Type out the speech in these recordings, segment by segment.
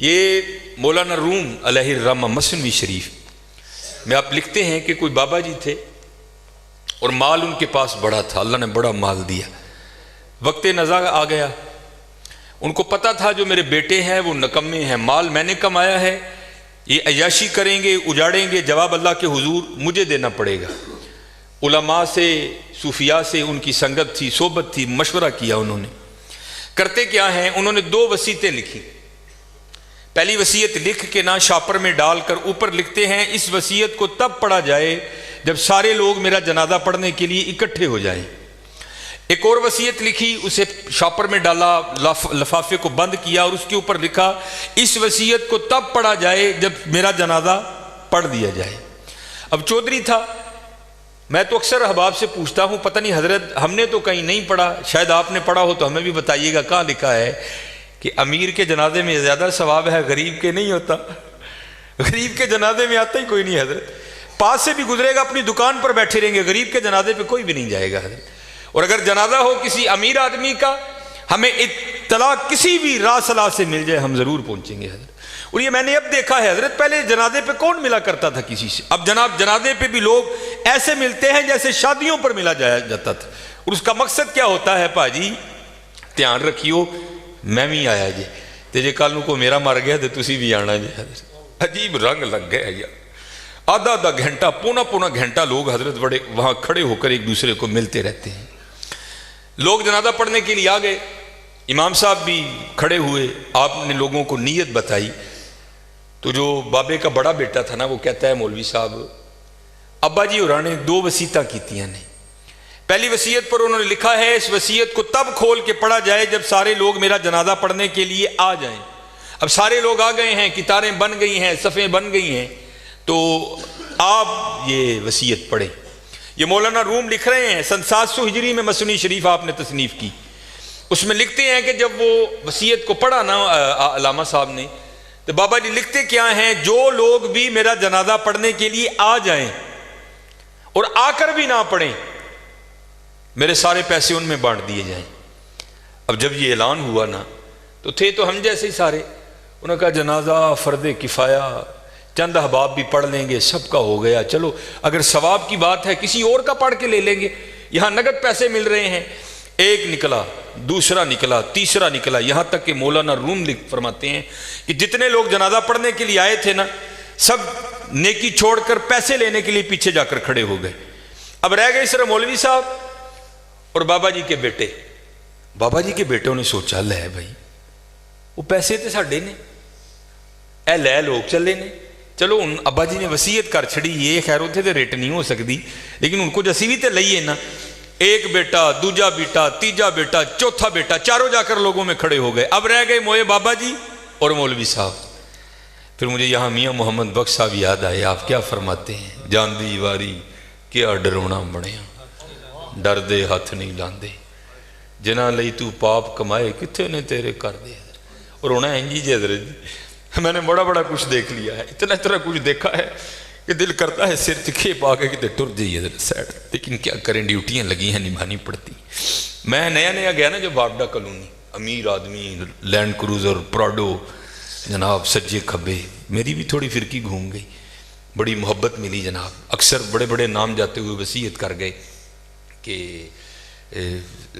یہ مولانا روم علیہ الرحمہ مثنوی شریف میں آپ لکھتے ہیں کہ کوئی بابا جی تھے اور مال ان کے پاس بڑا تھا، اللہ نے بڑا مال دیا، وقت نزا آ گیا، ان کو پتہ تھا جو میرے بیٹے ہیں وہ نکمے ہیں، مال میں نے کمایا ہے، یہ عیاشی کریں گے، اجاڑیں گے، جواب اللہ کے حضور مجھے دینا پڑے گا۔ علماء سے، صوفیاء سے ان کی سنگت تھی، صحبت تھی، مشورہ کیا انہوں نے۔ کرتے کیا ہیں، انہوں نے 2 وصیتیں لکھی۔ پہلی وصیت لکھ کے نہ شاپر میں ڈال کر اوپر لکھتے ہیں اس وصیت کو تب پڑھا جائے جب سارے لوگ میرا جنازہ پڑھنے کے لیے اکٹھے ہو جائیں۔ ایک اور وصیت لکھی، اسے شاپر میں ڈالا، لفافے کو بند کیا اور اس کے اوپر لکھا اس وصیت کو تب پڑھا جائے جب میرا جنازہ پڑھ دیا جائے۔ اب چودھری تھا، میں تو اکثر احباب سے پوچھتا ہوں پتہ نہیں حضرت ہم نے تو کہیں نہیں پڑھا، شاید آپ نے پڑھا ہو تو ہمیں بھی بتائیے گا، کہاں لکھا ہے کہ امیر کے جنازے میں زیادہ ثواب ہے، غریب کے نہیں ہوتا؟ غریب کے جنازے میں آتا ہی کوئی نہیں حضرت، پاس سے بھی گزرے گا اپنی دکان پر بیٹھے رہیں گے، غریب کے جنازے پہ کوئی بھی نہیں جائے گا حضرت۔ اور اگر جنازہ ہو کسی امیر آدمی کا، ہمیں اطلاع کسی بھی راہ صلاح سے مل جائے ہم ضرور پہنچیں گے حضرت۔ اور یہ میں نے اب دیکھا ہے حضرت، پہلے جنازے پہ کون ملا کرتا تھا کسی سے، اب جناب جنازے پہ بھی لوگ ایسے ملتے ہیں جیسے شادیوں پر ملا جاتا تھا۔ اور اس کا مقصد کیا ہوتا ہے، پاجی دھیان رکھیو میں بھی آیا جی تے جے کل کو میرا مر گیا تو تسی بھی آنا جی حضرت۔ عجیب رنگ لگ گیا یار، آدھا آدھا گھنٹہ، پونا گھنٹہ لوگ حضرت بڑے وہاں کھڑے ہو کر ایک دوسرے کو ملتے رہتے ہیں۔ لوگ جنازہ پڑھنے کے لیے آ گئے، امام صاحب بھی کھڑے ہوئے، آپ نے لوگوں کو نیت بتائی۔ تو جو بابے کا بڑا بیٹا تھا نا وہ کہتا ہے مولوی صاحب ابا جی اور نے 2 وصیتاں کیتیاں نے، پہلی وصیت پر انہوں نے لکھا ہے اس وصیت کو تب کھول کے پڑھا جائے جب سارے لوگ میرا جنازہ پڑھنے کے لیے آ جائیں۔ اب سارے لوگ آ گئے ہیں، کتاریں بن گئی ہیں، صفیں بن گئی ہیں، تو آپ یہ وصیت پڑھیں۔ یہ مولانا روم لکھ رہے ہیں، سن 700 ہجری میں مثنوی شریف آپ نے تصنیف کی، اس میں لکھتے ہیں کہ جب وہ وصیت کو پڑھا نا علامہ صاحب نے، تو بابا جی لکھتے کیا ہیں، جو لوگ بھی میرا جنازہ پڑھنے کے لیے آ جائیں اور آ کر بھی نہ پڑھیں میرے سارے پیسے ان میں بانٹ دیے جائیں۔ اب جب یہ اعلان ہوا نا تو تھے تو ہم جیسے ہی سارے، انہوں نے کہا جنازہ فرض کفایہ، چند احباب بھی پڑھ لیں گے، سب کا ہو گیا، چلو اگر ثواب کی بات ہے کسی اور کا پڑھ کے لے لیں گے، یہاں نگد پیسے مل رہے ہیں۔ ایک نکلا، دوسرا نکلا، تیسرا نکلا، یہاں تک کہ مولانا روم فرماتے ہیں کہ جتنے لوگ جنازہ پڑھنے کے لیے آئے تھے نا سب نیکی چھوڑ کر پیسے لینے کے لیے پیچھے جا کر کھڑے ہو گئے۔ اب رہ گئے صرف مولوی صاحب اور بابا جی کے بیٹے۔ بابا جی کے بیٹوں نے سوچا لے بھائی وہ پیسے تے ساڈے نے، اے لے لوگ چلے نے، چلو ان ابا جی نے وصیت کر چھڑی، یہ خیر اتنے تے ریٹ نہیں ہو سکتی، لیکن ان کو جسی بھی تے لئیے نا۔ ایک بیٹا، دوجا بیٹا، تیجا بیٹا، چوتھا بیٹا، چاروں جا کر لوگوں میں کھڑے ہو گئے۔ اب رہ گئے موئے بابا جی اور مولوی صاحب۔ پھر مجھے یہاں میاں محمد بخش صاحب یاد آئے، آپ کیا فرماتے ہیں، جان دی واری کیا ڈرونا بنیا، ڈر دے ہاتھ نہیں لاندے، جنہ لئی تو پاپ کمائے کتھے نے تیرے کر دے۔ اور ہونا ہے جی حضرت میں نے بڑا کچھ دیکھ لیا ہے، اتنا کچھ دیکھا ہے کہ دل کرتا ہے سر تکھے پا کے کتے ٹر جائیے حضرت سائڈ، لیکن کیا کریں ڈیوٹیاں لگی ہیں نبھانی پڑتی۔ میں نیا گیا نا جو بابڈا کالونی، امیر آدمی، لینڈ کروزر، پراڈو، جناب سجے کھبے، میری بھی تھوڑی فرقی گھوم گئی، بڑی محبت ملی جناب، اکثر بڑے نام جاتے ہوئے وصیت کر گئے کہ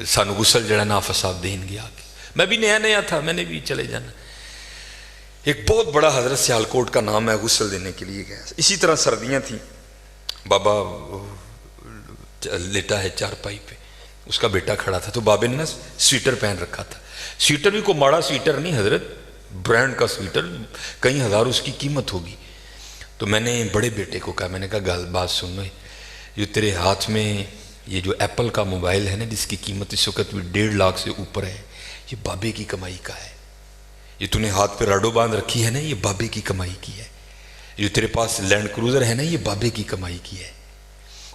سانو غسل جڑا نافع صاحب دین گیا، میں بھی نیا تھا، میں نے بھی چلے جانا۔ ایک بہت بڑا حضرت سیالکوٹ کا نام ہے، غسل دینے کے لیے گیا، اسی طرح سردیاں تھیں، بابا لیٹا ہے چارپائی پہ، اس کا بیٹا کھڑا تھا، تو بابے نے نا سویٹر پہن رکھا تھا، سویٹر بھی کوئی ماڑا سویٹر نہیں حضرت، برانڈ کا سویٹر، کئی ہزار اس کی قیمت ہوگی۔ تو میں نے بڑے بیٹے کو کہا، میں نے کہا بات سنو، جو تیرے ہاتھ میں یہ جو ایپل کا موبائل ہے نا جس کی قیمت اس وقت بھی 1.5 لاکھ سے اوپر ہے، یہ بابے کی کمائی کا ہے، یہ تو نے ہاتھ پہ راڈو باندھ رکھی ہے نا یہ بابے کی کمائی کی ہے، جو تیرے پاس لینڈ کروزر ہے نا یہ بابے کی کمائی کی ہے،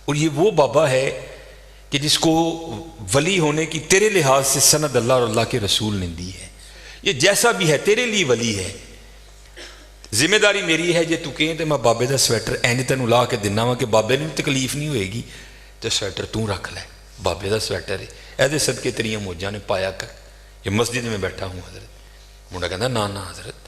اور یہ وہ بابا ہے کہ جس کو ولی ہونے کی تیرے لحاظ سے سند اللہ اور اللہ کے رسول نے دی ہے، یہ جیسا بھی ہے تیرے لیے ولی ہے، ذمہ داری میری ہے جے تو کہیں تو میں بابے دا سویٹر اینی تینوں لا کے دینا وا کہ بابے نے تکلیف نہیں ہوئے گی، تو سویٹر تو رکھ لے، بابے دا سویٹر ہے، ایدے صدقے تیریاں موجاں نے پایا کر، یہ مسجد میں بیٹھا ہوں حضرت۔ منڈا کہتا نا حضرت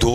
2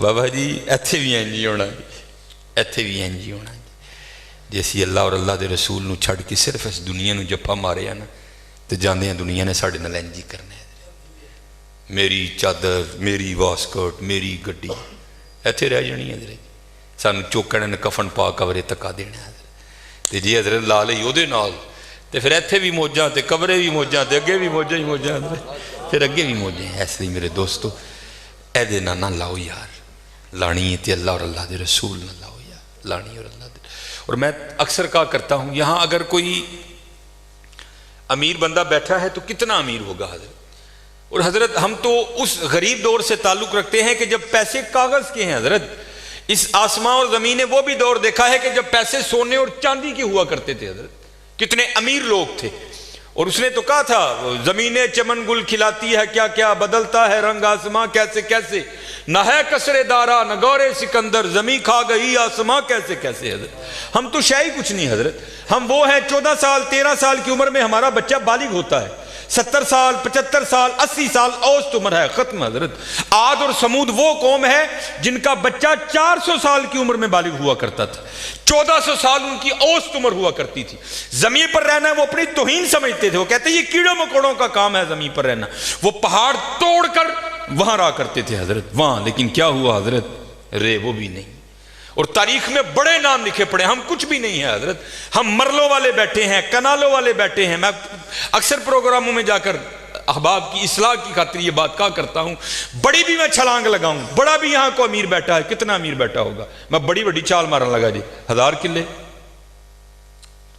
بابا جی ایتھے بھی این جی ہونا جی، ایتھے بھی این جی ہونا جی، جی اسی اللہ اور اللہ دے رسول نو چھڑ کے صرف اس دنیا نو جپا مارے ہیں نا تو جاندے ہیں دنیا نے ساڑھے نال این جی کرنے ہیں، میری چادر، میری واسکٹ، میری گڈی ایتھے رہ جانی ہے حضرت، سانو چوکڑ نے کفن پا کورے تکا دینا ہے تے جی حضرت لا لئی او دے نال تے پھر ایتھے بھی موجاں تے قبرے بھی موجاں تے اگے بھی موجاں ہی موجاں پھر اگے بھی موجے ہیں۔ ایسے ہی میرے دوستو اے دے نہ لاؤ یار، لانی ہے تے اللہ اور اللہ دے رسول نہ لاؤ یار، لانی اور اللہ دے۔ اور میں اکثر کہا کرتا ہوں یہاں اگر کوئی امیر بندہ بیٹھا ہے تو کتنا امیر ہوگا حضرت، اور حضرت ہم تو اس غریب دور سے تعلق رکھتے ہیں کہ جب پیسے کاغذ کے ہیں حضرت، اس آسمان اور زمین نے وہ بھی دور دیکھا ہے کہ جب پیسے سونے اور چاندی کے ہوا کرتے تھے حضرت، کتنے امیر لوگ تھے، اور اس نے تو کہا تھا زمینیں چمن گل کھلاتی ہے کیا کیا، بدلتا ہے رنگ آسماں کیسے کیسے، نہ ہے کسرے دارا نہ گورے سکندر، زمین کھا گئی آسماں کیسے کیسے۔ حضرت ہم تو شے ہی کچھ نہیں حضرت، ہم وہ ہیں 14 سال 13 سال کی عمر میں ہمارا بچہ بالغ ہوتا ہے، 70 سال 75 سال 80 سال اوسط عمر ہے، ختم حضرت۔ عاد اور سمود وہ قوم ہے جن کا بچہ 400 سال کی عمر میں بالغ ہوا کرتا تھا، 1400 سال ان کی اوسط عمر ہوا کرتی تھی۔ زمین پر رہنا ہے وہ اپنی توہین سمجھتے تھے، وہ کہتے ہیں یہ کیڑوں مکوڑوں کا کام ہے زمین پر رہنا، وہ پہاڑ توڑ کر وہاں رہا کرتے تھے حضرت وہاں، لیکن کیا ہوا حضرت، رے وہ بھی نہیں، اور تاریخ میں بڑے نام لکھے پڑے، ہم کچھ بھی نہیں ہیں حضرت، ہم مرلوں والے بیٹھے ہیں، کنالوں والے بیٹھے ہیں۔ میں اکثر پروگراموں میں جا کر احباب کی اصلاح کی خاطر یہ بات کہا کرتا ہوں، بڑی بھی میں چھلانگ لگاؤں، بڑا بھی یہاں کو امیر بیٹھا ہے، کتنا امیر بیٹھا ہوگا، میں بڑی بڑی چال مارن لگا جی 1000 کلے،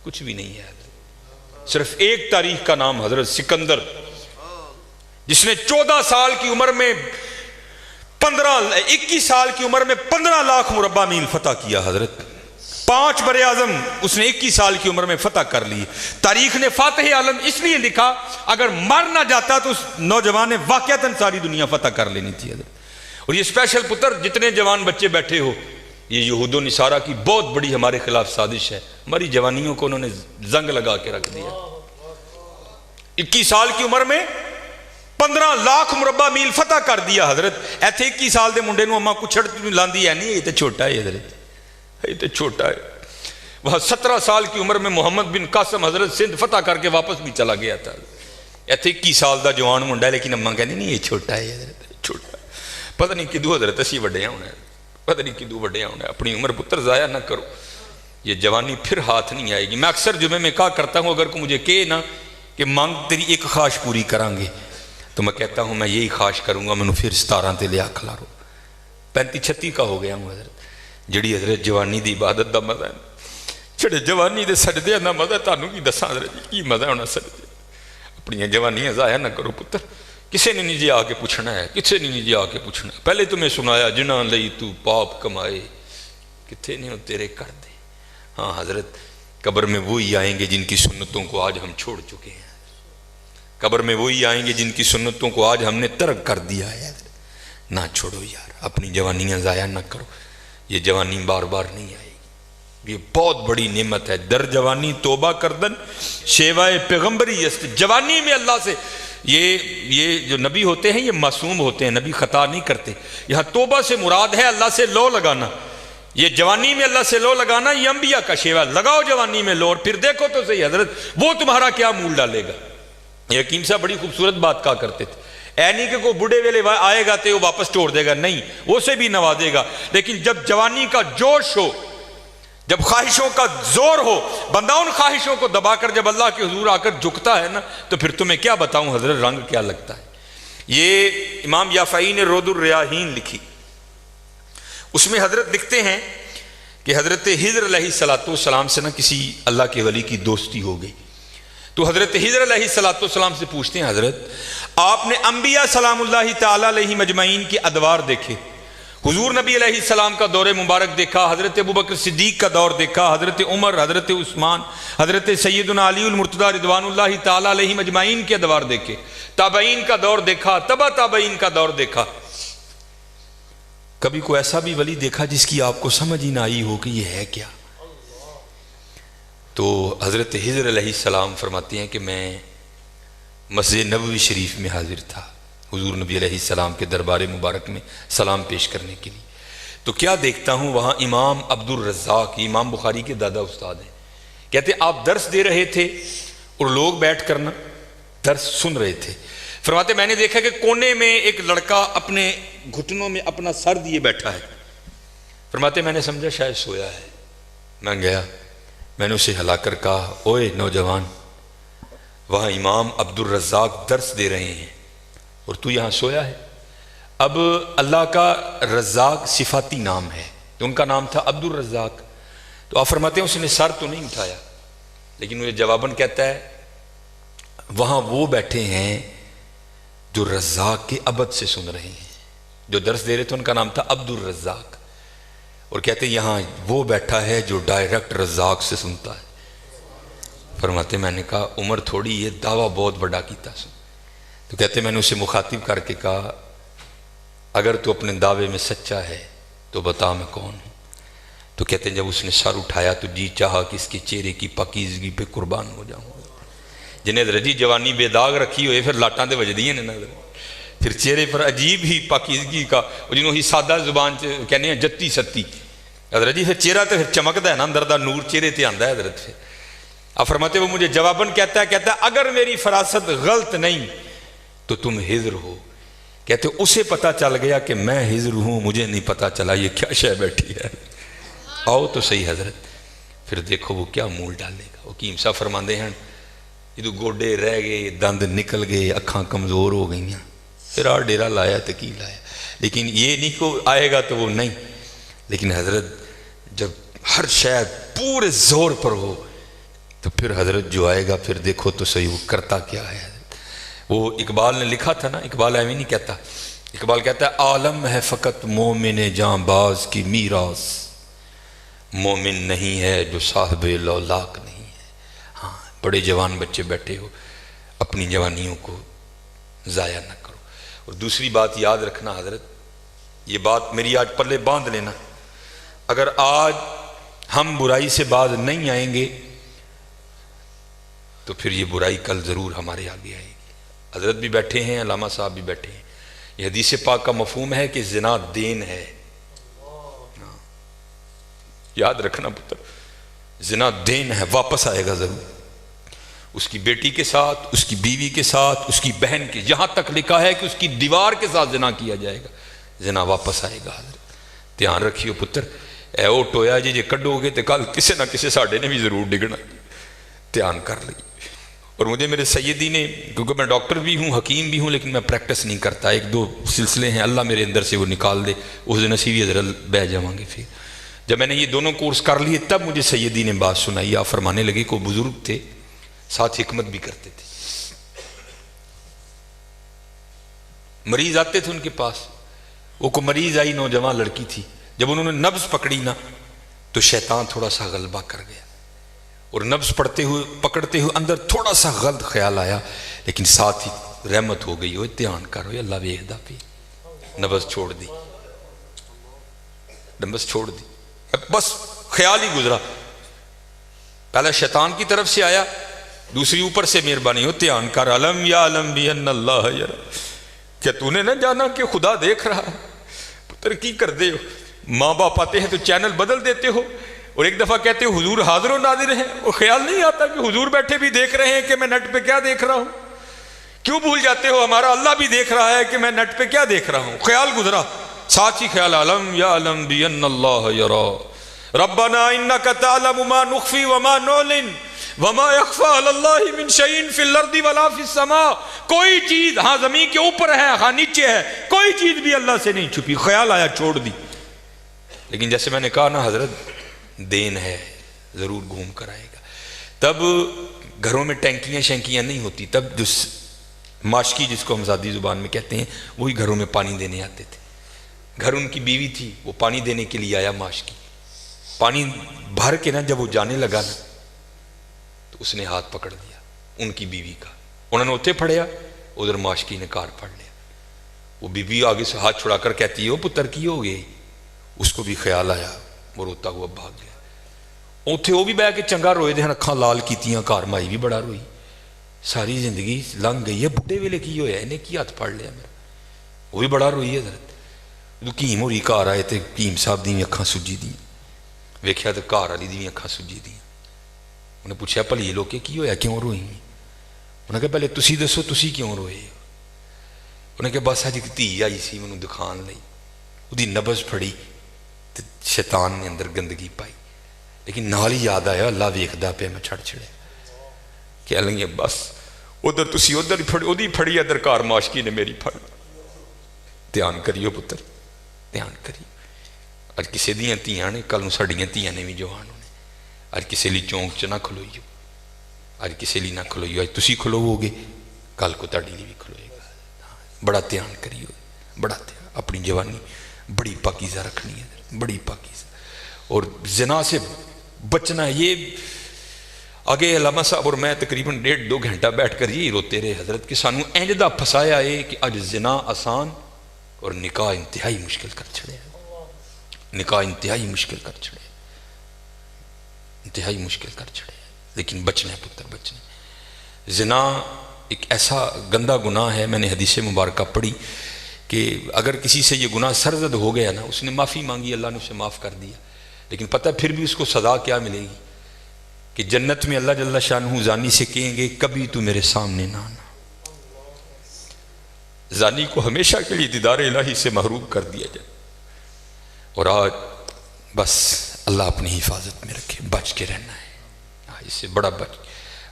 کچھ بھی نہیں ہے حضرت، صرف ایک تاریخ کا نام حضرت سکندر، جس نے 14 سال کی عمر میں 21 سال کی عمر میں 15 لاکھ مربع میل فتح کیا حضرت، 5 بر اعظم اس نے 21 سال کی عمر میں فتح کر لی۔ تاریخ نے فاتح عالم اس لیے لکھا، اگر مر نہ جاتا تو اس نوجوان نے واقعتاً ساری دنیا فتح کر لینی تھی حضرت۔ اور یہ اسپیشل پتر جتنے جوان بچے بیٹھے ہو، یہ یہود و نصارہ کی بہت بڑی ہمارے خلاف سازش ہے، ہماری جوانیوں کو انہوں نے زنگ لگا کے رکھ دیا۔ 21 سال کی عمر میں 15 لاکھ مربع میل فتح کر دیا حضرت۔ ایتھے 21 سال دے منڈے نو اما کچھڑ لاندی ہے نہیں، یہ تو چھوٹا ہے حضرت، یہ تو چھوٹا ہے۔ وہاں 17 سال کی عمر میں محمد بن قاسم حضرت سندھ فتح کر کے واپس بھی چلا گیا تھا۔ ایتھے 21 سال دا جوان منڈا ہے، لیکن اما کہنے نہیں یہ چھوٹا ہے حضرت، چھوٹا ہے۔ پتہ نہیں کدو حضرت اسی وڈے ہونا ہے، پتہ نہیں کدو وڈے ہونا ہے۔ اپنی عمر پتر ضائع نہ کرو، یہ جوانی پھر ہاتھ نہیں آئے گی۔ میں اکثر جمعے میں کہا کرتا ہوں، اگر کوئی مجھے کہے نا کہ مانگ تیری ایک خواہش پوری کریں گے، تو میں کہتا ہوں میں یہی خواہش کروں گا، میں نے پھر 17 تے لیا کھلارو، 35-36 کا ہو گیا ہوں حضرت۔ جڑی حضرت جوانی دی عبادت دا مزہ ہے، چھڑے جوانی دے سجدے دا مزہ ہے، تانوں کی دساں حضرت کی مزہ ہونا سجدے۔ اپنی جوانیاں ضائع نہ کرو پتر، کسے نے نہیں جی آ کے پوچھنا ہے، کسے نے نہیں جی آ کے پوچھنا ہے۔ پہلے تمہیں سنایا جنہاں لئی تو پاپ کمائے، کتنے نے تیرے کر دے۔ ہاں حضرت قبر میں وہی آئیں گے جن کی سنتوں کو آج ہم چھوڑ چکے ہیں، قبر میں وہی آئیں گے جن کی سنتوں کو آج ہم نے ترک کر دیا ہے۔ نہ چھوڑو یار، اپنی جوانیاں ضائع نہ کرو، یہ جوانی بار بار نہیں آئے گی، یہ بہت بڑی نعمت ہے۔ در جوانی توبہ کردن شیوائے پیغمبری است، جوانی میں اللہ سے، یہ جو نبی ہوتے ہیں یہ معصوم ہوتے ہیں، نبی خطا نہیں کرتے۔ یہاں توبہ سے مراد ہے اللہ سے لو لگانا، یہ جوانی میں اللہ سے لو لگانا یہ انبیاء کا شیوا، لگاؤ جوانی میں لو اور پھر دیکھو تو صحیح حضرت وہ تمہارا کیا مول ڈالے گا۔ یہ حکیم صاحب بڑی خوبصورت بات کہا کرتے تھے، اے نہیں کہ کوئی بڑھے ویلے آئے گا تو وہ واپس چھوڑ دے گا، نہیں، وہ سے بھی نوازے گا، لیکن جب جوانی کا جوش ہو، جب خواہشوں کا زور ہو، بندہ ان خواہشوں کو دبا کر جب اللہ کے حضور آ کر جھکتا ہے نا، تو پھر تمہیں کیا بتاؤں حضرت رنگ کیا لگتا ہے۔ یہ امام یافعی نے رود الریاحین لکھی، اس میں حضرت لکھتے ہیں کہ حضرت خضر علیہ السلام سے نا کسی اللہ کے ولی کی دوستی ہو گئی، تو حضرت خضر علیہ السلام سے پوچھتے ہیں حضرت آپ نے انبیاء سلام اللہ تعالیٰ علیہ مجمعین کے ادوار دیکھے، حضور نبی علیہ السلام کا دور مبارک دیکھا، حضرت ابوبکر صدیق کا دور دیکھا، حضرت عمر، حضرت عثمان، حضرت سیدنا علی المرتضیٰ رضوان اللہ تعالیٰ علیہ مجمعین کے ادوار دیکھے، تابعین کا دور دیکھا، تبع تابعین کا دور دیکھا، کبھی کوئی ایسا بھی ولی دیکھا جس کی آپ کو سمجھ ہی نہ آئی ہو کہ یہ ہے کیا؟ تو حضرت خضر علیہ السلام فرماتے ہیں کہ میں مسجد نبوی شریف میں حاضر تھا، حضور نبی علیہ السلام کے دربار مبارک میں سلام پیش کرنے کے لیے۔ تو کیا دیکھتا ہوں وہاں امام عبد الرزاق، امام بخاری کے دادا استاد ہیں، کہتے ہیں آپ درس دے رہے تھے اور لوگ بیٹھ کر نا درس سن رہے تھے۔ فرماتے میں نے دیکھا کہ کونے میں ایک لڑکا اپنے گھٹنوں میں اپنا سر دیے بیٹھا ہے۔ فرماتے میں نے سمجھا شاید سویا ہے، میں گیا، میں نے اسے ہلا کر کہا اوئے نوجوان، وہاں امام عبد الرزاق درس دے رہے ہیں اور تو یہاں سویا ہے۔ اب اللہ کا رزاق صفاتی نام ہے، تو ان کا نام تھا عبد الرزاق۔ تو آپ فرماتے ہیں اس نے سر تو نہیں اٹھایا، لیکن مجھے جواباً کہتا ہے وہاں وہ بیٹھے ہیں جو رزاق کے عبد سے سن رہے ہیں، جو درس دے رہے تھے ان کا نام تھا عبد الرزاق، اور کہتے ہیں یہاں وہ بیٹھا ہے جو ڈائریکٹ رزاق سے سنتا ہے۔ فرماتے میں نے کہا عمر تھوڑی یہ دعویٰ بہت بڑا کیتا سن۔ تو کہتے میں نے اسے مخاطب کر کے کہا اگر تو اپنے دعوے میں سچا ہے تو بتا میں کون ہوں۔ تو کہتے ہیں جب اس نے سر اٹھایا تو جی چاہا کہ اس کے چہرے کی پاکیزگی پہ قربان ہو جاؤں۔ جنہیں رجی جوانی بے داغ رکھی ہوئے پھر لاٹاں دے وجدیاں نے نظر، پھر چہرے پر عجیب ہی پاکیزگی کا، جنہوں ہی سادہ زبان کہنے ہیں جتی ستی حضرت جی، پھر چہرہ تو پھر چمکتا ہے نا، اندر دا نور چہرے تے آندا ہے حضرت۔ پھر آپ فرماتے وہ مجھے جواباً کہتا ہے اگر میری فراست غلط نہیں تو تم حضر ہو۔ کہتے اسے پتا چل گیا کہ میں حضر ہوں، مجھے نہیں پتا چلا یہ کیا شے بیٹھی ہے، آؤ تو صحیح حضرت۔ پھر دیکھو وہ کیا مول ڈالے گا۔ حکیم صاحب فرماندے ہیں یہ تو گوڈے رہ گئے، دند نکل گئے، اکھاں کمزور ہو گئیاں، پھر آ ڈیرا لایا تو کی لایا، لیکن یہ نہیں کو آئے گا تو وہ نہیں۔ لیکن حضرت جب ہر شاید پورے زور پر ہو تو پھر حضرت جو آئے گا پھر دیکھو تو صحیح وہ کرتا کیا ہے۔ وہ اقبال نے لکھا تھا نا، اقبال ایویں نہیں کہتا، اقبال کہتا ہے عالم ہے فقط مومن جاں باز کی میراث، مومن نہیں ہے جو صاحب لولاک نہیں ہے۔ ہاں بڑے جوان بچے بیٹھے ہو، اپنی جوانیوں کو ضائع نہ کرو۔ اور دوسری بات یاد رکھنا حضرت، یہ بات میری آج پلے باندھ لینا، اگر آج ہم برائی سے باز نہیں آئیں گے تو پھر یہ برائی کل ضرور ہمارے آگے آئے گی۔ حضرت بھی بیٹھے ہیں، علامہ صاحب بھی بیٹھے ہیں، یہ حدیث پاک کا مفہوم ہے کہ زنا دین ہے۔ یاد رکھنا پتر، زنا دین ہے، واپس آئے گا ضرور، اس کی بیٹی کے ساتھ، اس کی بیوی کے ساتھ، اس کی بہن کے، یہاں تک لکھا ہے کہ اس کی دیوار کے ساتھ زنا کیا جائے گا، زنا واپس آئے گا۔ حضرت دھیان رکھیو پتر، اے او ٹویا جی کڈو گے تو کل کسے نہ کسے ساڑھے نے بھی ضرور ڈگنا، دھیان کر لئے۔ اور مجھے میرے سیدی نے، کیونکہ میں ڈاکٹر بھی ہوں، حکیم بھی ہوں، لیکن میں پریکٹس نہیں کرتا، ایک دو سلسلے ہیں اللہ میرے اندر سے وہ نکال دے، اس دن اسی بھی حضرت بہ جاؤں گے۔ پھر جب میں نے یہ دونوں کورس کر لیے تب مجھے سیدی نے بات سنائی، آپ فرمانے لگے کوئی بزرگ تھے ساتھ حکمت بھی کرتے تھے، مریض آتے تھے ان کے پاس، وہ کو مریض آئی نوجوان لڑکی تھی، جب انہوں نے نبض پکڑی نا تو شیطان تھوڑا سا غلبہ کر گیا، اور نبض پکڑتے ہوئے اندر تھوڑا سا غلط خیال آیا، لیکن ساتھ ہی رحمت ہو گئی، دھیان کرو اللہ ویکھدا پی، نبض چھوڑ دی، نبض چھوڑ دی، بس خیال ہی گزرا، پہلا شیطان کی طرف سے آیا، دوسری اوپر سے مہربانی ہو دھیان کر، علم یا علم بھی ان اللہ یرا، کیا تو نے نہ جانا کہ خدا دیکھ رہا ہے؟ پتر کی کر دے ہو، ماں باپ آتے ہیں تو چینل بدل دیتے ہو، اور ایک دفعہ کہتے ہو حضور حاضر و ناظر ہیں، اور خیال نہیں آتا کہ حضور بیٹھے بھی دیکھ رہے ہیں کہ میں نیٹ پہ کیا دیکھ رہا ہوں؟ کیوں بھول جاتے ہو ہمارا اللہ بھی دیکھ رہا ہے کہ میں نیٹ پہ کیا دیکھ رہا ہوں؟ خیال گزرا، ساتھ ہی خیال علم یا علم بھی ان اللہ یرا، ربنا انک تعلم ما نخفی وما نعلن وما یخفی علی اللہ من شیء فی الارض ولا فی السماء، کوئی چیز ہاں زمین کے اوپر ہے ہاں نیچے ہے، کوئی چیز بھی اللہ سے نہیں چھپی۔ خیال آیا چھوڑ دی، لیکن جیسے میں نے کہا نا حضرت دین ہے، ضرور گھوم کر آئے گا۔ تب گھروں میں ٹینکیاں شینکیاں نہیں ہوتی، تب جو ماشکی جس کو ہم ذاتی زبان میں کہتے ہیں وہی گھروں میں پانی دینے آتے تھے۔ گھر ان کی بیوی تھی، وہ پانی دینے کے لیے آیا، ماشکی پانی بھر کے نا جب وہ جانے لگا نا تو اس نے ہاتھ پکڑ دیا ان کی بیوی کا، انہوں نے اتنے پھڑیا، ادھر ماشکی نے کار پھڑ لیا، وہ بیوی آگے سے ہاتھ چھڑا کر کہتی ہے وہ پتر کی ہو گئی، اس کو بھی خیال آیا، وہ روتا ہوا بھاگ گیا، اتنے وہ بھی بہ کے چنگا روئے دے، اکھاں لال کیتیاں، کار مائی بھی بڑا روئی، ساری زندگی لنگ گئی ہے، بڈھے ویلے کی ہویا انہیں کی ہاتھ پھڑ لیا میرا، وہ بھی بڑا روئی حضرت حکیم ہوری گھر آئے تو حکیم صاحب دی اکھاں سجی دی ویکھیا تو گھر والی دی اکھاں سجی دی انہیں پوچھا بھلی لوکے کی ہویا کیوں روئی انہیں کہا پہلے تسی دسو تسی کیوں روئے انہیں کہا بس اج ایک دھی آئی سی مینوں دکھان لئی وہ نبض پھڑی تو شیطان نے اندر گندگی پائی لیکن نال ہی یاد آیا اللہ ویکھدا پیا میں چھڑ چھڑے کہ لگے بس ادھر تسی ادھر ہی پھڑی ادھر گھر معاشقی نے میری پھڑ دھیان کریو پتر دھیان کریو اج کسی دیاں تیاں نے کل ساڈیاں تیاں نے بھی جوان ہونے اج کسی لی چونک چ نہ کھلوئیو اج کسی لی نہ کھلوئیو اج تسی کھلوو گے کل کو تاڈی لی بھی کھلوئے گا بڑا دھیان کریو بڑا دھیان اپنی جوانی بڑی پاکیزہ رکھنی ہے بڑی پاکیزہ اور زنا سے بچنا ہے یہ آگے علامہ صاحب اور میں تقریباً 1.5-2 گھنٹہ بیٹھ کر یہی روتے رہے حضرت کہ سانو اینجدہ پھسایا ہے کہ اج زنا آسان اور نکاح انتہائی مشکل کر چھڑے نکاح انتہائی مشکل کر چھڑے انتہائی مشکل کر چھڑے لیکن بچنا ہے پتر بچنا ہے زنا ایک ایسا گندہ گناہ ہے میں نے حدیث مبارکہ پڑھی کہ اگر کسی سے یہ گناہ سرزد ہو گیا نا اس نے معافی مانگی اللہ نے اسے معاف کر دیا لیکن پتہ پھر بھی اس کو سزا کیا ملے گی کہ جنت میں اللہ جل شانہ زانی سے کہیں گے کبھی تو میرے سامنے نہ آنا زانی کو ہمیشہ کے لیے دیدار الہی سے محروم کر دیا جائے اور آج بس اللہ اپنی حفاظت میں رکھے بچ کے رہنا ہے اس سے بڑا بچ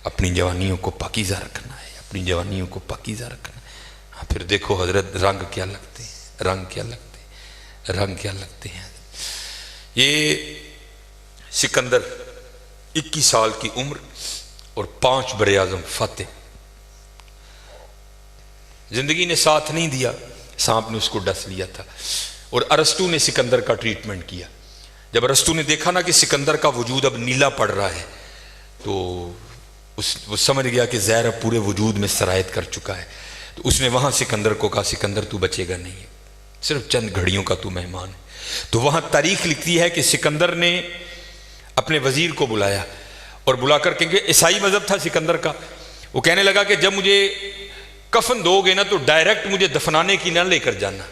اپنی جوانیوں کو پاکیزہ رکھنا ہے اپنی جوانیوں کو پاکیزہ رکھنا ہے پھر دیکھو حضرت رنگ کیا لگتے ہیں رنگ کیا لگتے ہیں رنگ کیا لگتے ہیں یہ سکندر 21 سال کی عمر اور 5 بر اعظم فاتح زندگی نے ساتھ نہیں دیا سانپ نے اس کو ڈس لیا تھا اور ارسطو نے سکندر کا ٹریٹمنٹ کیا جب ارسطو نے دیکھا نا کہ سکندر کا وجود اب نیلا پڑ رہا ہے تو وہ سمجھ گیا کہ زہر اب پورے وجود میں سرایت کر چکا ہے تو اس نے وہاں سکندر کو کہا سکندر تو بچے گا نہیں صرف چند گھڑیوں کا تو مہمان ہے تو وہاں تاریخ لکھتی ہے کہ سکندر نے اپنے وزیر کو بلایا اور بلا کر کہیں گے عیسائی مذہب تھا سکندر کا وہ کہنے لگا کہ جب مجھے کفن دو گے نا تو ڈائریکٹ مجھے دفنانے کی نہ لے کر جانا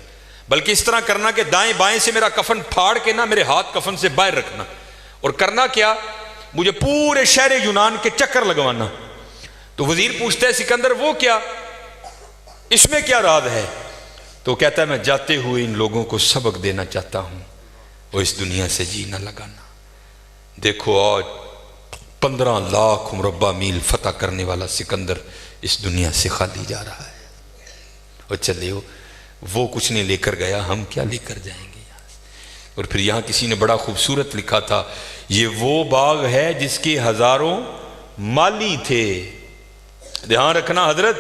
بلکہ اس طرح کرنا کہ دائیں بائیں سے میرا کفن پھاڑ کے نا میرے ہاتھ کفن سے باہر رکھنا اور کرنا کیا مجھے پورے شہر یونان کے چکر لگوانا تو وزیر پوچھتا ہے سکندر وہ کیا اس میں کیا راز ہے تو کہتا ہے میں جاتے ہوئے ان لوگوں کو سبق دینا چاہتا ہوں وہ اس دنیا سے جی نہ لگانا دیکھو آج 15 لاکھ مربع میل فتح کرنے والا سکندر اس دنیا سے خالی جا رہا ہے اور چلے وہ کچھ نہیں لے کر گیا ہم کیا لے کر جائیں گے اور پھر یہاں کسی نے بڑا خوبصورت لکھا تھا یہ وہ باغ ہے جس کے ہزاروں مالی تھے دھیان رکھنا حضرت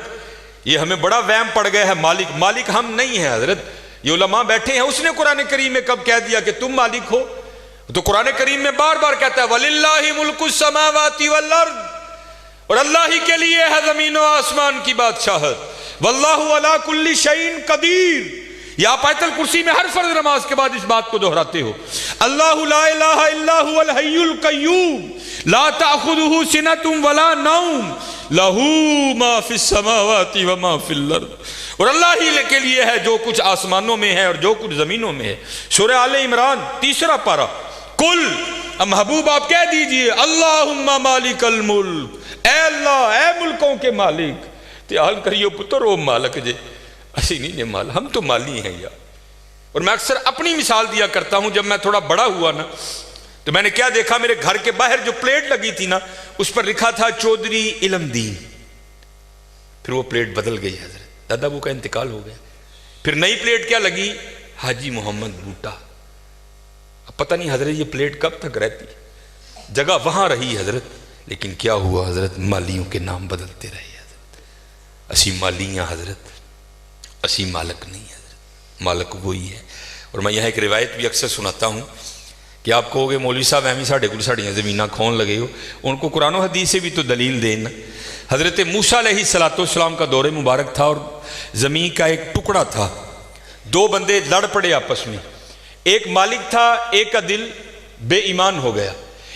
یہ ہمیں بڑا وہم پڑ گیا ہے مالک ہم نہیں ہیں حضرت یہ علماء بیٹھے ہیں اس نے قرآن کریم میں کب کہہ دیا کہ تم مالک ہو تو قرآن کریم میں بار بار کہتا ہے وَلِلَّهِ مُلْكُ السَّمَاوَاتِ وَالْأَرْضِ اور اللہ ہی کے لیے ہے زمین و آسمان کی بادشاہت وَاللَّهُ عَلَىٰ كُلِّ شَيْءٍ قَدِيرٌ یہ آپ آیت الکرسی میں ہر فرض نماز کے بعد اس بات کو دہراتے ہو اللہ لا الہ الا هو الحی القیوم لا تأخذه سنة ولا نوم له ما فی السماوات وما فی الارض اور اللہ ہی کے لیے ہے جو کچھ آسمانوں میں ہے اور جو کچھ زمینوں میں ہے سورہ آل عمران 3 پارہ کل محبوب آپ کہہ دیجئے اللہم مالک الملک اے اللہ اے ملکوں کے مالک تیال کریو پتر او مالک جے اسی نہیں نے مال ہم تو مالی ہیں یار اور میں اکثر اپنی مثال دیا کرتا ہوں جب میں تھوڑا بڑا ہوا نا تو میں نے کیا دیکھا میرے گھر کے باہر جو پلیٹ لگی تھی نا اس پر لکھا تھا چودھری علم دین پھر وہ پلیٹ بدل گئی حضرت دادا ابو کا انتقال ہو گیا پھر نئی پلیٹ کیا لگی حاجی محمد بوٹا اب پتہ نہیں حضرت یہ پلیٹ کب تک رہتی جگہ وہاں رہی حضرت لیکن کیا ہوا حضرت مالیوں کے نام بدلتے رہے حضرت اسی مالیاں حضرت اسی مالک نہیں حضرت مالک وہی ہے اور میں یہاں ایک روایت بھی اکثر سناتا ہوں کہ آپ کہو گے مولوی صاحب ایویں ساڈے کول ساڈیاں زمیناں کھون لگے ہو ان کو قرآن و حدیث سے بھی تو دلیل دینا حضرت موسیٰ علیہ السلام کا دور مبارک تھا اور زمین کا ایک ٹکڑا تھا 2 بندے لڑ پڑے آپس میں ایک مالک تھا ایک کا دل بے ایمان ہو گیا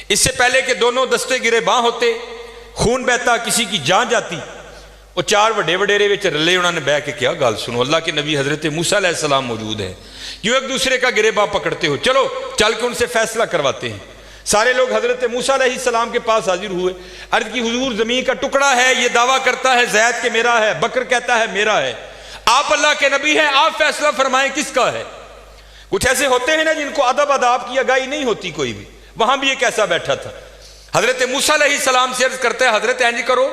اس سے پہلے کہ دونوں دستے گرے باں ہوتے خون بہتا کسی کی جان جاتی وہ چار وڈے وڈیرے وچ رلے، انہوں نے بہ کے کیا گل سنو، اللہ کے نبی حضرت موسیٰ علیہ السلام موجود ہیں، کیوں ایک دوسرے کا گریباں پکڑتے ہو، چلو چل کے ان سے فیصلہ کرواتے ہیں۔ سارے لوگ حضرت موسیٰ علیہ السلام کے پاس حاضر ہوئے، عرض کی حضور زمین کا ٹکڑا ہے، یہ دعویٰ کرتا ہے زید کہ میرا ہے، بکر کہتا ہے میرا ہے، آپ اللہ کے نبی ہیں، آپ فیصلہ فرمائیں کس کا ہے۔ کچھ ایسے ہوتے ہیں نا جن کو ادب اداب کی آگاہی نہیں ہوتی کوئی بھی، وہاں بھی ایک ایسا بیٹھا تھا۔ حضرت موسیٰ علیہ السلام سے عرض کرتا ہے حضرت اینج کرو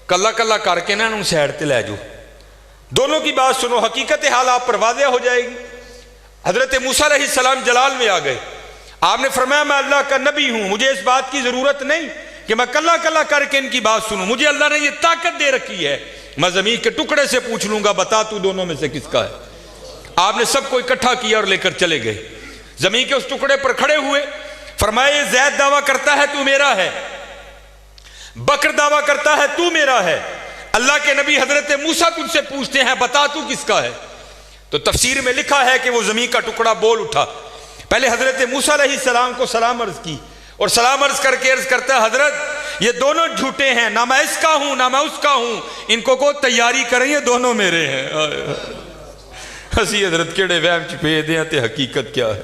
کلا کلا کر کے نا ان سیڈ تے لے جاؤ، دونوں کی بات سنو، حقیقت حال آپ پر واضح ہو جائے گی۔ حضرت موسیٰ علیہ السلام جلال میں آ گئے، آپ نے فرمایا میں اللہ کا نبی ہوں، مجھے اس بات کی ضرورت نہیں کہ میں کلا کلا کر کے ان کی بات سنوں، مجھے اللہ نے یہ طاقت دے رکھی ہے، میں زمین کے ٹکڑے سے پوچھ لوں گا بتا تو دونوں میں سے کس کا ہے۔ آپ نے سب کو اکٹھا کیا اور لے کر چلے گئے، زمین کے اس ٹکڑے پر کھڑے ہوئے، فرمایا یہ زید دعویٰ کرتا ہے تو میرا ہے، بکر دعویٰ کرتا ہے تو میرا ہے، اللہ کے نبی حضرت موسیٰ تجھ سے پوچھتے ہیں بتا تو کس کا ہے۔ تو تفسیر میں لکھا ہے کہ وہ زمین کا ٹکڑا بول اٹھا، پہلے حضرت موسیٰ علیہ السلام کو سلام عرض کی، اور سلام عرض کر کے عرض کرتا ہے حضرت یہ دونوں جھوٹے ہیں، نہ میں اس کا ہوں نہ میں اس کا ہوں، ان کو تیاری کریں یہ دونوں میرے ہیں۔ ہسی حضرت کیڑے وہم چپے دیں تے حقیقت کیا ہے،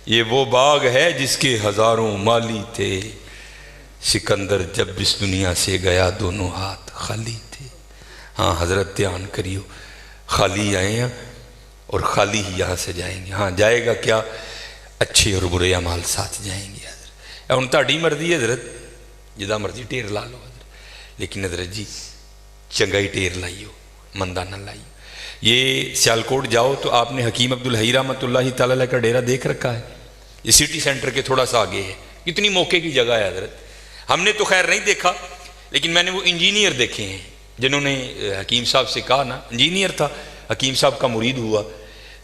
یہ وہ باغ ہے جس کے ہزاروں مالی تھے، سکندر جب اس دنیا سے گیا دونوں ہاتھ خالی تھے۔ ہاں حضرت دھیان کریو، خالی آئے ہیں اور خالی ہی یہاں سے جائیں گے۔ ہاں جائے گا کیا، اچھے اور برے اعمال ساتھ جائیں گے۔ حضرت ان تہاڈی مرضی ہے حضرت، جدا مرضی ٹیر لا لو حضرت، لیکن حضرت جی چنگا ہی ٹیر لائیو، مندہ نہ لائیو۔ یہ سیالکوٹ جاؤ تو آپ نے حکیم عبدالحی رحمۃ اللہ تعالیٰ علیہ کا ڈیرہ دیکھ رکھا ہے، یہ سٹی سینٹر کے تھوڑا سا آگے ہے، کتنی موقع کی جگہ ہے حضرت۔ ہم نے تو خیر نہیں دیکھا، لیکن میں نے وہ انجینئر دیکھے ہیں جنہوں نے حکیم صاحب سے کہا نا، انجینئر تھا حکیم صاحب کا مرید ہوا،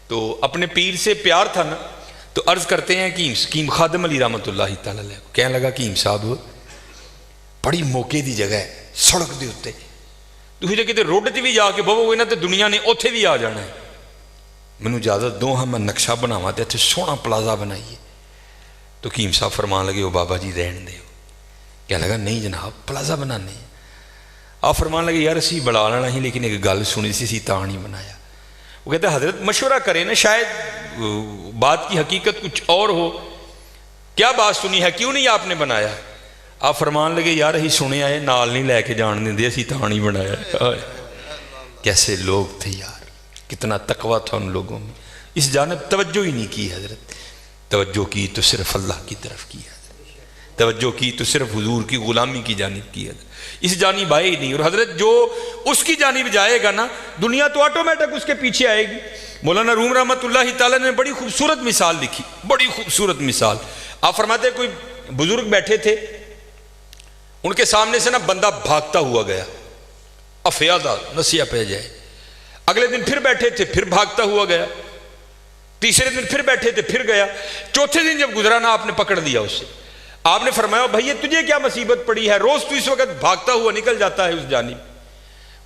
تو اپنے پیر سے پیار تھا نا، تو عرض کرتے ہیں کہ حکیم خادم علی رحمۃ اللہ تعالیٰ علیہ کو کہنے لگا کہ حکیم صاحب بڑی موقع دی جگہ ہے، سڑک دے اتنے تھی جی کتے روڈ تے بھی جا کے بہو گے نا تو دنیا نے اوتھے بھی آ جانا ہے، مینوں اجازت دو ہاں میں نقشہ بناواں تے اتنے سونا پلازا بنائیے۔ تو حکیم صاحب فرمان لگے وہ بابا جی رہن دے، کہنے لگا نہیں جناب پلازا بنانے ہیں۔ آپ فرمان لگے یار اسی بڑا لینا ہی، لیکن ایک گل سنی سی تاں نہیں بنایا۔ وہ کہتا ہے حضرت مشورہ کریں نا، شاید بات کی حقیقت کچھ اور ہو، کیا بات سنی ہے، کیوں نہیں آپ نے بنایا؟ آپ فرمان لگے یار ہی سنے آئے نال نہیں لے کے جان دیں دے، اسی تاں نہیں بنایا۔ کیسے لوگ تھے یار، کتنا تقویٰ تھا ان لوگوں میں، اس جانب توجہ ہی نہیں کی حضرت، توجہ کی تو صرف اللہ کی طرف کی حضرت، توجہ کی تو صرف حضور کی غلامی کی جانب کی حضرت، اس جانب آئے ہی نہیں۔ اور حضرت جو اس کی جانب جائے گا نا، دنیا تو آٹومیٹک اس کے پیچھے آئے گی۔ مولانا روم رحمۃ اللہ تعالیٰ نے بڑی خوبصورت مثال لکھی، بڑی خوبصورت مثال۔ آپ فرماتے کوئی بزرگ بیٹھے تھے، ان کے سامنے سے نا بندہ بھاگتا ہوا گیا، افیادہ نسیہ پہ جائے، اگلے دن پھر بیٹھے تھے پھر بھاگتا ہوا گیا، تیسرے دن پھر بیٹھے تھے پھر گیا، چوتھے دن جب گزرا نا آپ نے پکڑ لیا اس سے۔ آپ نے فرمایا بھائی تجھے کیا مصیبت پڑی ہے، روز تو اس وقت بھاگتا ہوا نکل جاتا ہے اس جانب،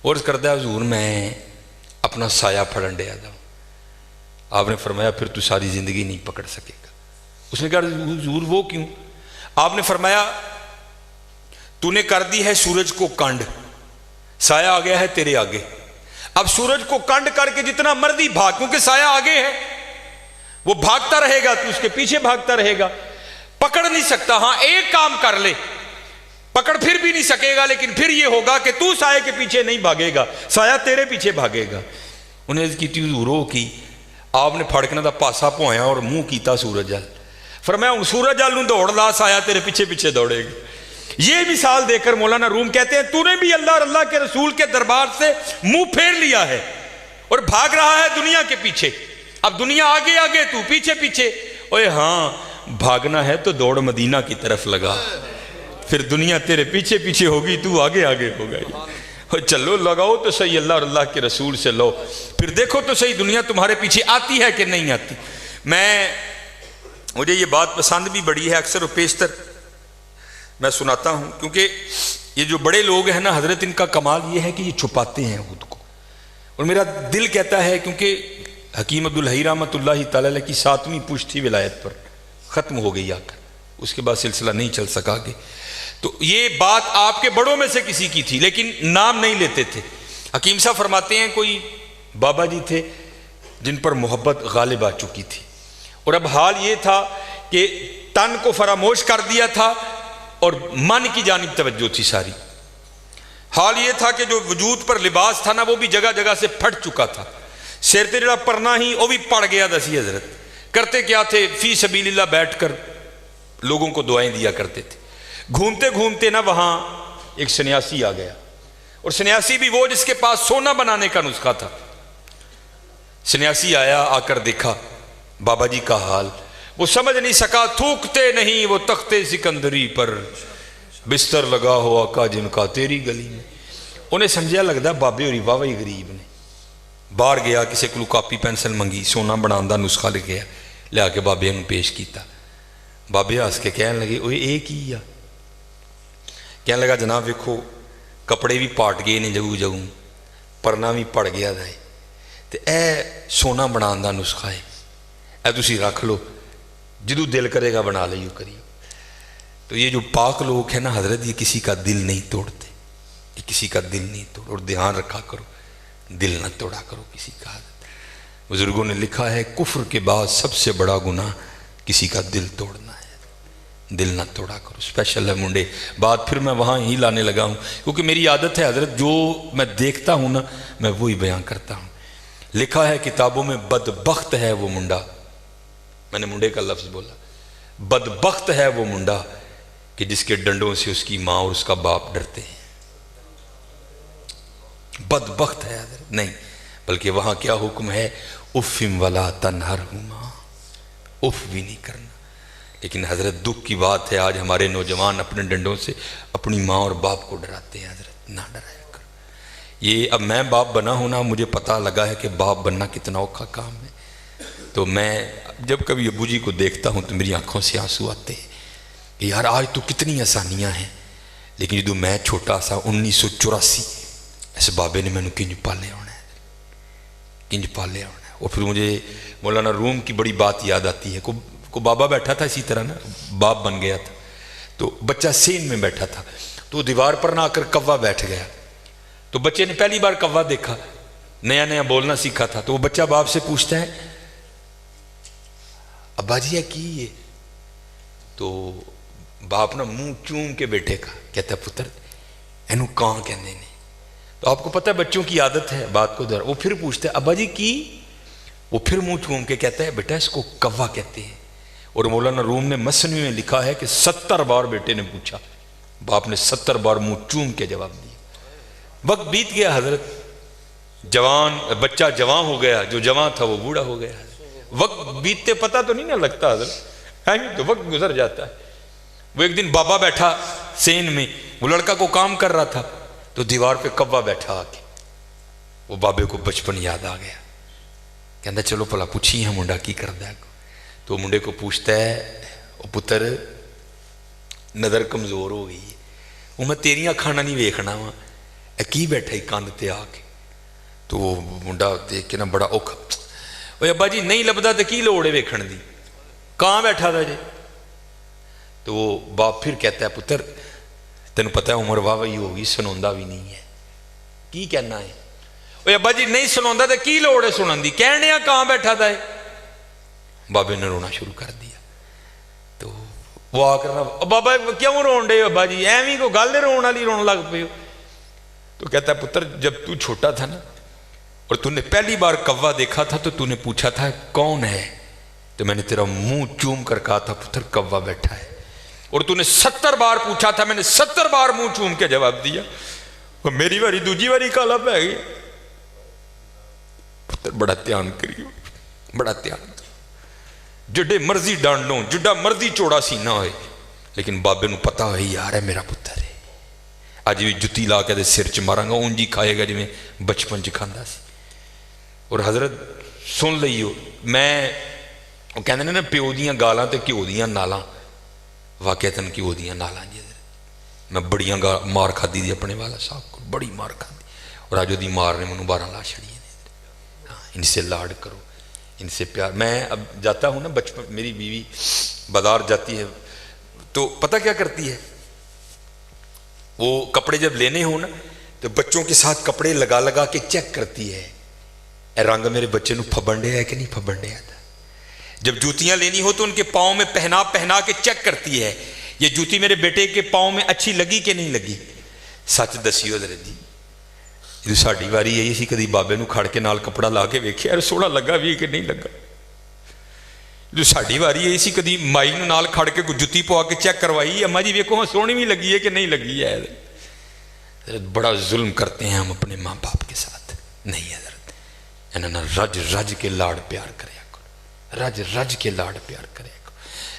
اور کرتا ہے حضور میں اپنا سایہ پھڑن دیا جاؤں۔ آپ نے فرمایا پھر تو ساری زندگی نہیں پکڑ سکے گا۔ اس نے کہا حضور وہ کیوں؟ آپ نے فرمایا تو نے کر دی ہے سورج کو کنڈ، سایہ آ گیا ہے تیرے آگے، اب سورج کو کنڈ کر کے جتنا مرضی بھاگ، کیونکہ سایہ آگے ہے، وہ بھاگتا رہے گا تو اس کے پیچھے بھاگتا رہے گا، پکڑ نہیں سکتا۔ ہاں ایک کام کر لے، پکڑ پھر بھی نہیں سکے گا، لیکن پھر یہ ہوگا کہ تو سایہ کے پیچھے نہیں بھاگے گا، سایہ تیرے پیچھے بھاگے گا۔ انہیں اس کی حضوروں کی آپ نے پھڑکنا دا پاسا پویا اور منہ کیتا سورج جل، فرمایا سورج جل نوں دوڑ لا، سایہ تیرے پیچھے پیچھے دوڑے گا۔ یہ مثال دے کر مولانا روم کہتے ہیں تو نے بھی اللہ اور اللہ کے رسول کے دربار سے منہ پھیر لیا ہے اور بھاگ رہا ہے دنیا کے پیچھے، اب دنیا آگے آگے تو پیچھے پیچھے۔ اوے ہاں بھاگنا ہے تو دوڑ مدینہ کی طرف لگا، پھر دنیا تیرے پیچھے پیچھے ہوگی تو آگے آگے ہوگا۔ چلو لگاؤ تو صحیح اللہ اور اللہ کے رسول سے لو، پھر دیکھو تو صحیح دنیا تمہارے پیچھے آتی ہے کہ نہیں آتی۔ مجھے یہ بات پسند بھی بڑی ہے، اکثر و بیشتر میں سناتا ہوں، کیونکہ یہ جو بڑے لوگ ہیں نا حضرت، ان کا کمال یہ ہے کہ یہ چھپاتے ہیں خود کو، اور میرا دل کہتا ہے کیونکہ حکیم عبدالحی رحمۃ اللہ تعالیٰ کی 7ویں پشت تھی ولایت پر، ختم ہو گئی آ کر، اس کے بعد سلسلہ نہیں چل سکا کہ تو یہ بات آپ کے بڑوں میں سے کسی کی تھی لیکن نام نہیں لیتے تھے۔ حکیم صاحب فرماتے ہیں کوئی بابا جی تھے جن پر محبت غالب آ چکی تھی، اور اب حال یہ تھا کہ تن کو فراموش کر دیا تھا اور من کی جانب توجہ تھی ساری۔ حال یہ تھا کہ جو وجود پر لباس تھا نا وہ بھی جگہ جگہ سے پھٹ چکا تھا، سر تے جڑا پرنا ہی وہ بھی پڑ گیا دسی حضرت۔ کرتے کیا تھے؟ فی سبیل اللہ بیٹھ کر لوگوں کو دعائیں دیا کرتے تھے۔ گھومتے گھومتے نا وہاں ایک سنیاسی آ گیا، اور سنیاسی بھی وہ جس کے پاس سونا بنانے کا نسخہ تھا۔ سنیاسی آیا، آ کر دیکھا بابا جی کا حال، وہ سمجھ نہیں سکا، تھوکتے نہیں وہ تختے سکندری پر، بستر لگا ہو آقا جن کا تیری گلی میں۔ انہیں سمجھا لگتا بابے ہوری واہ ہی غریب نے۔ باہر گیا، کسی کو کاپی پینسل منگی، سونا بنان دا نسخہ لکھیا، لیا کے بابے نے پیش کیتا۔ بابے ہس کے کہنے لگے اوے اے کی آ؟ کہنے لگا جناب ویکھو کپڑے بھی پاٹ گئے نے جگو جگو، پرنا بھی پڑ گیا ہے، تے اے سونا بنان دا نسخہ ہے، اے تسی رکھ لو، جدو دل کرے گا بنا لیو کریو۔ تو یہ جو پاک لوگ ہیں نا حضرت، یہ کسی کا دل نہیں توڑتے، یہ کسی کا دل نہیں توڑ، اور دھیان رکھا کرو دل نہ توڑا کرو کسی کا۔ بزرگوں نے لکھا ہے کفر کے بعد سب سے بڑا گناہ کسی کا دل توڑنا ہے، دل نہ توڑا کرو۔ اسپیشل ہے منڈے، بات پھر میں وہاں ہی لانے لگا ہوں کیونکہ میری عادت ہے حضرت، جو میں دیکھتا ہوں نا میں وہی بیان کرتا ہوں۔ لکھا ہے کتابوں میں بدبخت ہے وہ منڈا، میں نے منڈے کا لفظ بولا، بدبخت ہے وہ منڈا کہ جس کے ڈنڈوں سے اس کی ماں اور اس کا باپ ڈرتے ہیں۔ بدبخت ہے حضرت نہیں، بلکہ وہاں کیا حکم ہے؟ افم ولا تنہرہما، اف بھی نہیں کرنا۔ لیکن حضرت دکھ کی بات ہے آج ہمارے نوجوان اپنے ڈنڈوں سے اپنی ماں اور باپ کو ڈراتے ہیں۔ حضرت نہ ڈرایا کرو۔ یہ اب میں باپ بنا ہوں نا، مجھے پتہ لگا ہے کہ باپ بننا کتنا اوکھا کام ہے۔ تو میں جب کبھی ابو جی کو دیکھتا ہوں تو میری آنکھوں سے آنسو آتے ہیں کہ یار آج تو کتنی آسانیاں ہیں، لیکن جدو میں چھوٹا سا 1984 اس بابے نے میں نے کنج پالے ہونا ہے، کنج پالے ہونا ہے۔ اور پھر مجھے مولانا روم کی بڑی بات یاد آتی ہے، کو بابا بیٹھا تھا اسی طرح نا، باپ بن گیا تھا، تو بچہ سین میں بیٹھا تھا، تو دیوار پر نہ آ کر کوا بیٹھ گیا۔ تو بچے نے پہلی بار کوا دیکھا، نیا نیا بولنا سیکھا تھا، تو وہ بچہ باپ سے پوچھتا ہے ابا جی ہے کی یہ؟ تو باپ نا منہ چوم کے بیٹے کا کہتا ہے پتر اینو کان کہندے نے۔ تو آپ کو پتہ ہے بچوں کی عادت ہے بات کو در، وہ پھر پوچھتے ہیں ابا جی کی؟ وہ پھر منہ چوم کے کہتا ہے بیٹا اس کو کوا کہتے ہیں۔ اور مولانا روم نے مثنوی میں لکھا ہے کہ 70 بار بیٹے نے پوچھا، باپ نے 70 بار منہ چوم کے جواب دیا۔ وقت بیت گیا حضرت، جوان بچہ جوان ہو گیا، جو جوان تھا وہ بوڑھا ہو گیا۔ وقت بیتتے پتہ تو نہیں نہ لگتا حضرت، تو وقت گزر جاتا ہے۔ وہ ایک دن بابا بیٹھا سین میں، وہ لڑکا کو کام کر رہا تھا، تو دیوار پہ کوا بیٹھا آ کے، وہ بابے کو بچپن یاد آ گیا، کہندا چلو پلا پوچھی ہے منڈا کی کردا ہے۔ تو منڈے کو پوچھتا ہے او پتر نظر کمزور ہو گئی ہے، وہ میں تیریاں کھانا نہیں ویکھنا وا، اے کی بیٹھا ہی کاند تے آ کے۔ تو وہ منڈا دیکھ کے نا بڑا اوکھا، اوے ابا جی نہیں لبدا تے کی لوڑ ہے ویکھن دی، کہاں بیٹھا تھا جی؟ تو وہ باپ پھر کہتا ہے پتر تینوں پتہ ہے عمر واہ ہی ہوگی، سنوندا بھی نہیں ہے، کی کہنا ہے؟ اوے ابا جی نہیں سنوندا تے کی لوڑ ہے سنن دی، کہنے کہاں بیٹھا تھا ہے؟ بابے نے رونا شروع کر دیا۔ تو وہ آ کر بابا کیوں رون ڈے ابا جی، ایویں کو گل رون والی رون لگ پے ہو؟ تو کہتا ہے پتر جب تو چھوٹا تھا نا اور تو نے پہلی بار کوا دیکھا تھا تو نے پوچھا تھا کون ہے، تو میں نے تیرا منہ چوم کر کہا تھا پتر کوا بیٹھا ہے، اور تو نے 70 بار پوچھا تھا، میں نے 70 بار منہ چوم کے جواب دیا، اور میری باری دوجی باری کالا پہ گئی۔ پتر بڑا دھیان کریو، بڑا دھیان، جڈے مرضی ڈانڈ لوں، جڈا مرضی چوڑا سینہ ہوئے، لیکن بابے نو پتا ہوئی یار ہے میرا پتر ہے، آج بھی جتی لا کے دے سر چ مارا گا اونجی کھائے گا جی میں بچپن چ کھاندا سی۔ اور حضرت سن لئیو، میں وہ کہندے نے نا پیو دیاں گالاں تے کیو دیاں نالاں، واقعتاً کیو دیاں نالاں جی حضرت، میں بڑیاں مار کھادی دی اپنے والا صاحب کو، بڑی مار کھادی، اور آج دی مار نے منو 12 لا چھڑی ہے۔ ان سے لاڑ کرو، ان سے پیار۔ میں اب جاتا ہوں نا بچپن، میری بیوی بازار جاتی ہے تو پتہ کیا کرتی ہے، وہ کپڑے جب لینے ہوں نا تو بچوں کے ساتھ کپڑے لگا لگا کے چیک کرتی ہے اے رنگ میرے بچے نو پھبنڈے ہے کہ نہیں پھبنڈے آتا. جب جوتیاں لینی ہو تو ان کے پاؤں میں پہنا پہنا کے چیک کرتی ہے یہ جوتی میرے بیٹے کے پاؤں میں اچھی لگی کہ نہیں لگی. سچ دسیو حضرت جی جو ساڈی واری آئی سی کدی بابے نو کھڑ کے نال کپڑا لا کے ویکھیا یار سوہنا لگا بھی کہ نہیں لگا. جو ساڈی واری آئی سی کدی مائی نو نال کھڑ کے کوئی جتی پوا کے چیک کروائی اما جی ویکھو سونی بھی لگی ہے کہ نہیں لگی ہے. بڑا ظلم کرتے ہیں ہم اپنے ماں باپ کے ساتھ. نہیں حضرت انہاں رج رج کے لاڑ پیار کریا کرو رج رج کے لاڑ پیار کریا کرو.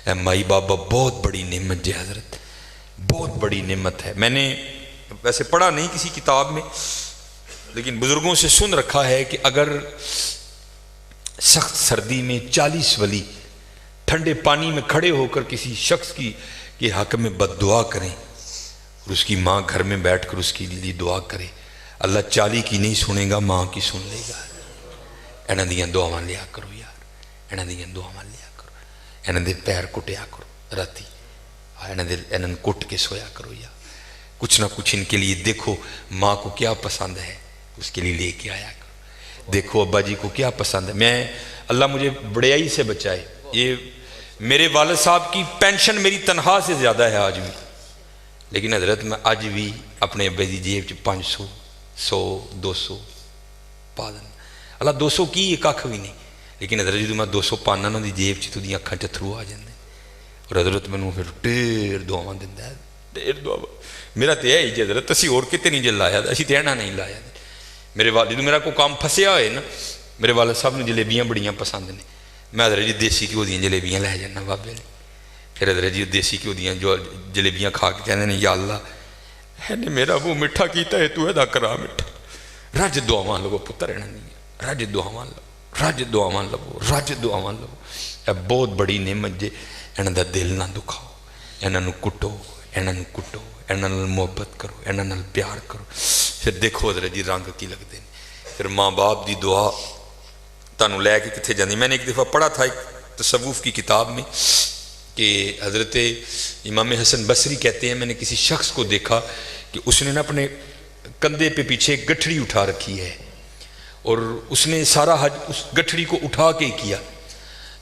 اے مائی بابا بہت بڑی نعمت جی حضرت بہت بڑی نعمت ہے. میں نے ویسے پڑھا نہیں کسی کتاب میں لیکن بزرگوں سے سن رکھا ہے کہ اگر سخت سردی میں 40 ولی ٹھنڈے پانی میں کھڑے ہو کر کسی شخص کی حق میں بد دعا کریں اور اس کی ماں گھر میں بیٹھ کر اس کے لیے دعا کرے اللہ 40 کی نہیں سنے گا ماں کی سن لے گا. انہاں دیاں دعاواں لیا کرو یار انہاں دیاں دعاواں لیا کرو انہاں دے پیر کٹیا کرو راتی انہاں کٹ کے سویا کرو یار کچھ نہ کچھ ان کے لیے دیکھو ماں کو کیا پسند ہے اس کے لیے لے کے آیا کرو. دیکھو ابا جی کو کیا پسند ہے. میں اللہ مجھے بڑیائی سے بچائے یہ میرے والد صاحب کی پینشن میری تنخواہ سے زیادہ ہے آج بھی لیکن حضرت میں آج بھی اپنے ابے دی جیب 500 100 200 پا دینا. اللہ 200 کی یہ کھ بھی نہیں لیکن حضرت جدوں میں 200 پانا نا دی جیب چ دی اکھاں چ تھرو آ جاندے اور حضرت مینوں پھر ڈھیر دعاواں دیندا ہے ڈھیر دعاواں. میرا تو یہ جی حضرت اسی اور کتے نہیں جے لایا اسی تے اینا نہیں لایا. میرے والد میرا کوئی کام پھسیا ہوئے نا میرے والد صاحب نے جلیبیاں بڑیاں پسند نے میں حضرت جی دیسی گھیو دیاں جلیبیاں لے جانا بابے نے. پھر حضرت جی دیسی گھیو دیاں جو جلیبیاں کھا کے کہندے نے یا اللہ ہے نے میرا وہ میٹھا کیتا ہے تو ادا کرا میٹھا. رج دعاواں لو پتر اینا نہیں رج دعاواں لو رج دعاواں لو رج دعاواں لو. اے بہت بڑی نعمت جے انہاں دا دل نہ دکھاؤ انہاں نو کٹو انہاں نو کٹو انہاں نال محبت کرو انہاں نال پیار کرو. پھر دیکھو حضرت جی رنگ کی لگتے ہیں. پھر ماں باپ دی دعا تانوں لے کے کتنے جاندی. میں نے ایک دفعہ پڑھا تھا ایک تصوف کی کتاب میں کہ حضرت امام حسن بصری کہتے ہیں میں نے کسی شخص کو دیکھا کہ اس نے نا اپنے کندھے پہ پیچھے ایک گٹھڑی اٹھا رکھی ہے اور اس نے سارا حج اس گٹھڑی کو اٹھا کے کیا.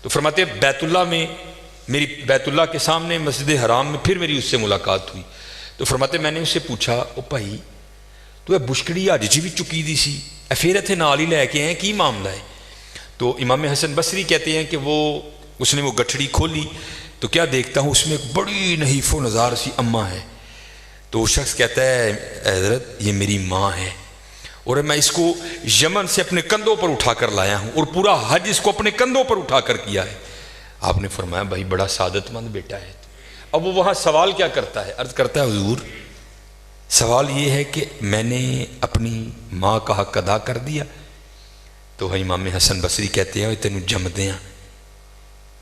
تو فرماتے ہیں بیت اللہ میں میری بیت اللہ کے سامنے مسجد حرام میں پھر میری اس سے ملاقات ہوئی. تو فرماتے میں نے اس سے پوچھا او بھائی تو اے بشکڑی حج جی بھی چکی دی سی اے پھر اتنے نال ہی لے کے آئے کی معاملہ ہے. تو امام حسن بصری کہتے ہیں کہ اس نے وہ گٹھڑی کھولی تو کیا دیکھتا ہوں اس میں ایک بڑی نحیف و نزار سی اماں ہے. تو وہ شخص کہتا ہے حضرت یہ میری ماں ہے اور میں اس کو یمن سے اپنے کندھوں پر اٹھا کر لایا ہوں اور پورا حج اس کو اپنے کندھوں پر اٹھا کر کیا ہے. آپ نے فرمایا بھائی بڑا سعادت مند بیٹا ہے. اب وہ وہاں سوال کیا کرتا ہے عرض کرتا ہے حضور سوال یہ ہے کہ میں نے اپنی ماں کا حق ادا کر دیا. تو امام حسن بصری کہتے ہیں تینوں جمدے ہیں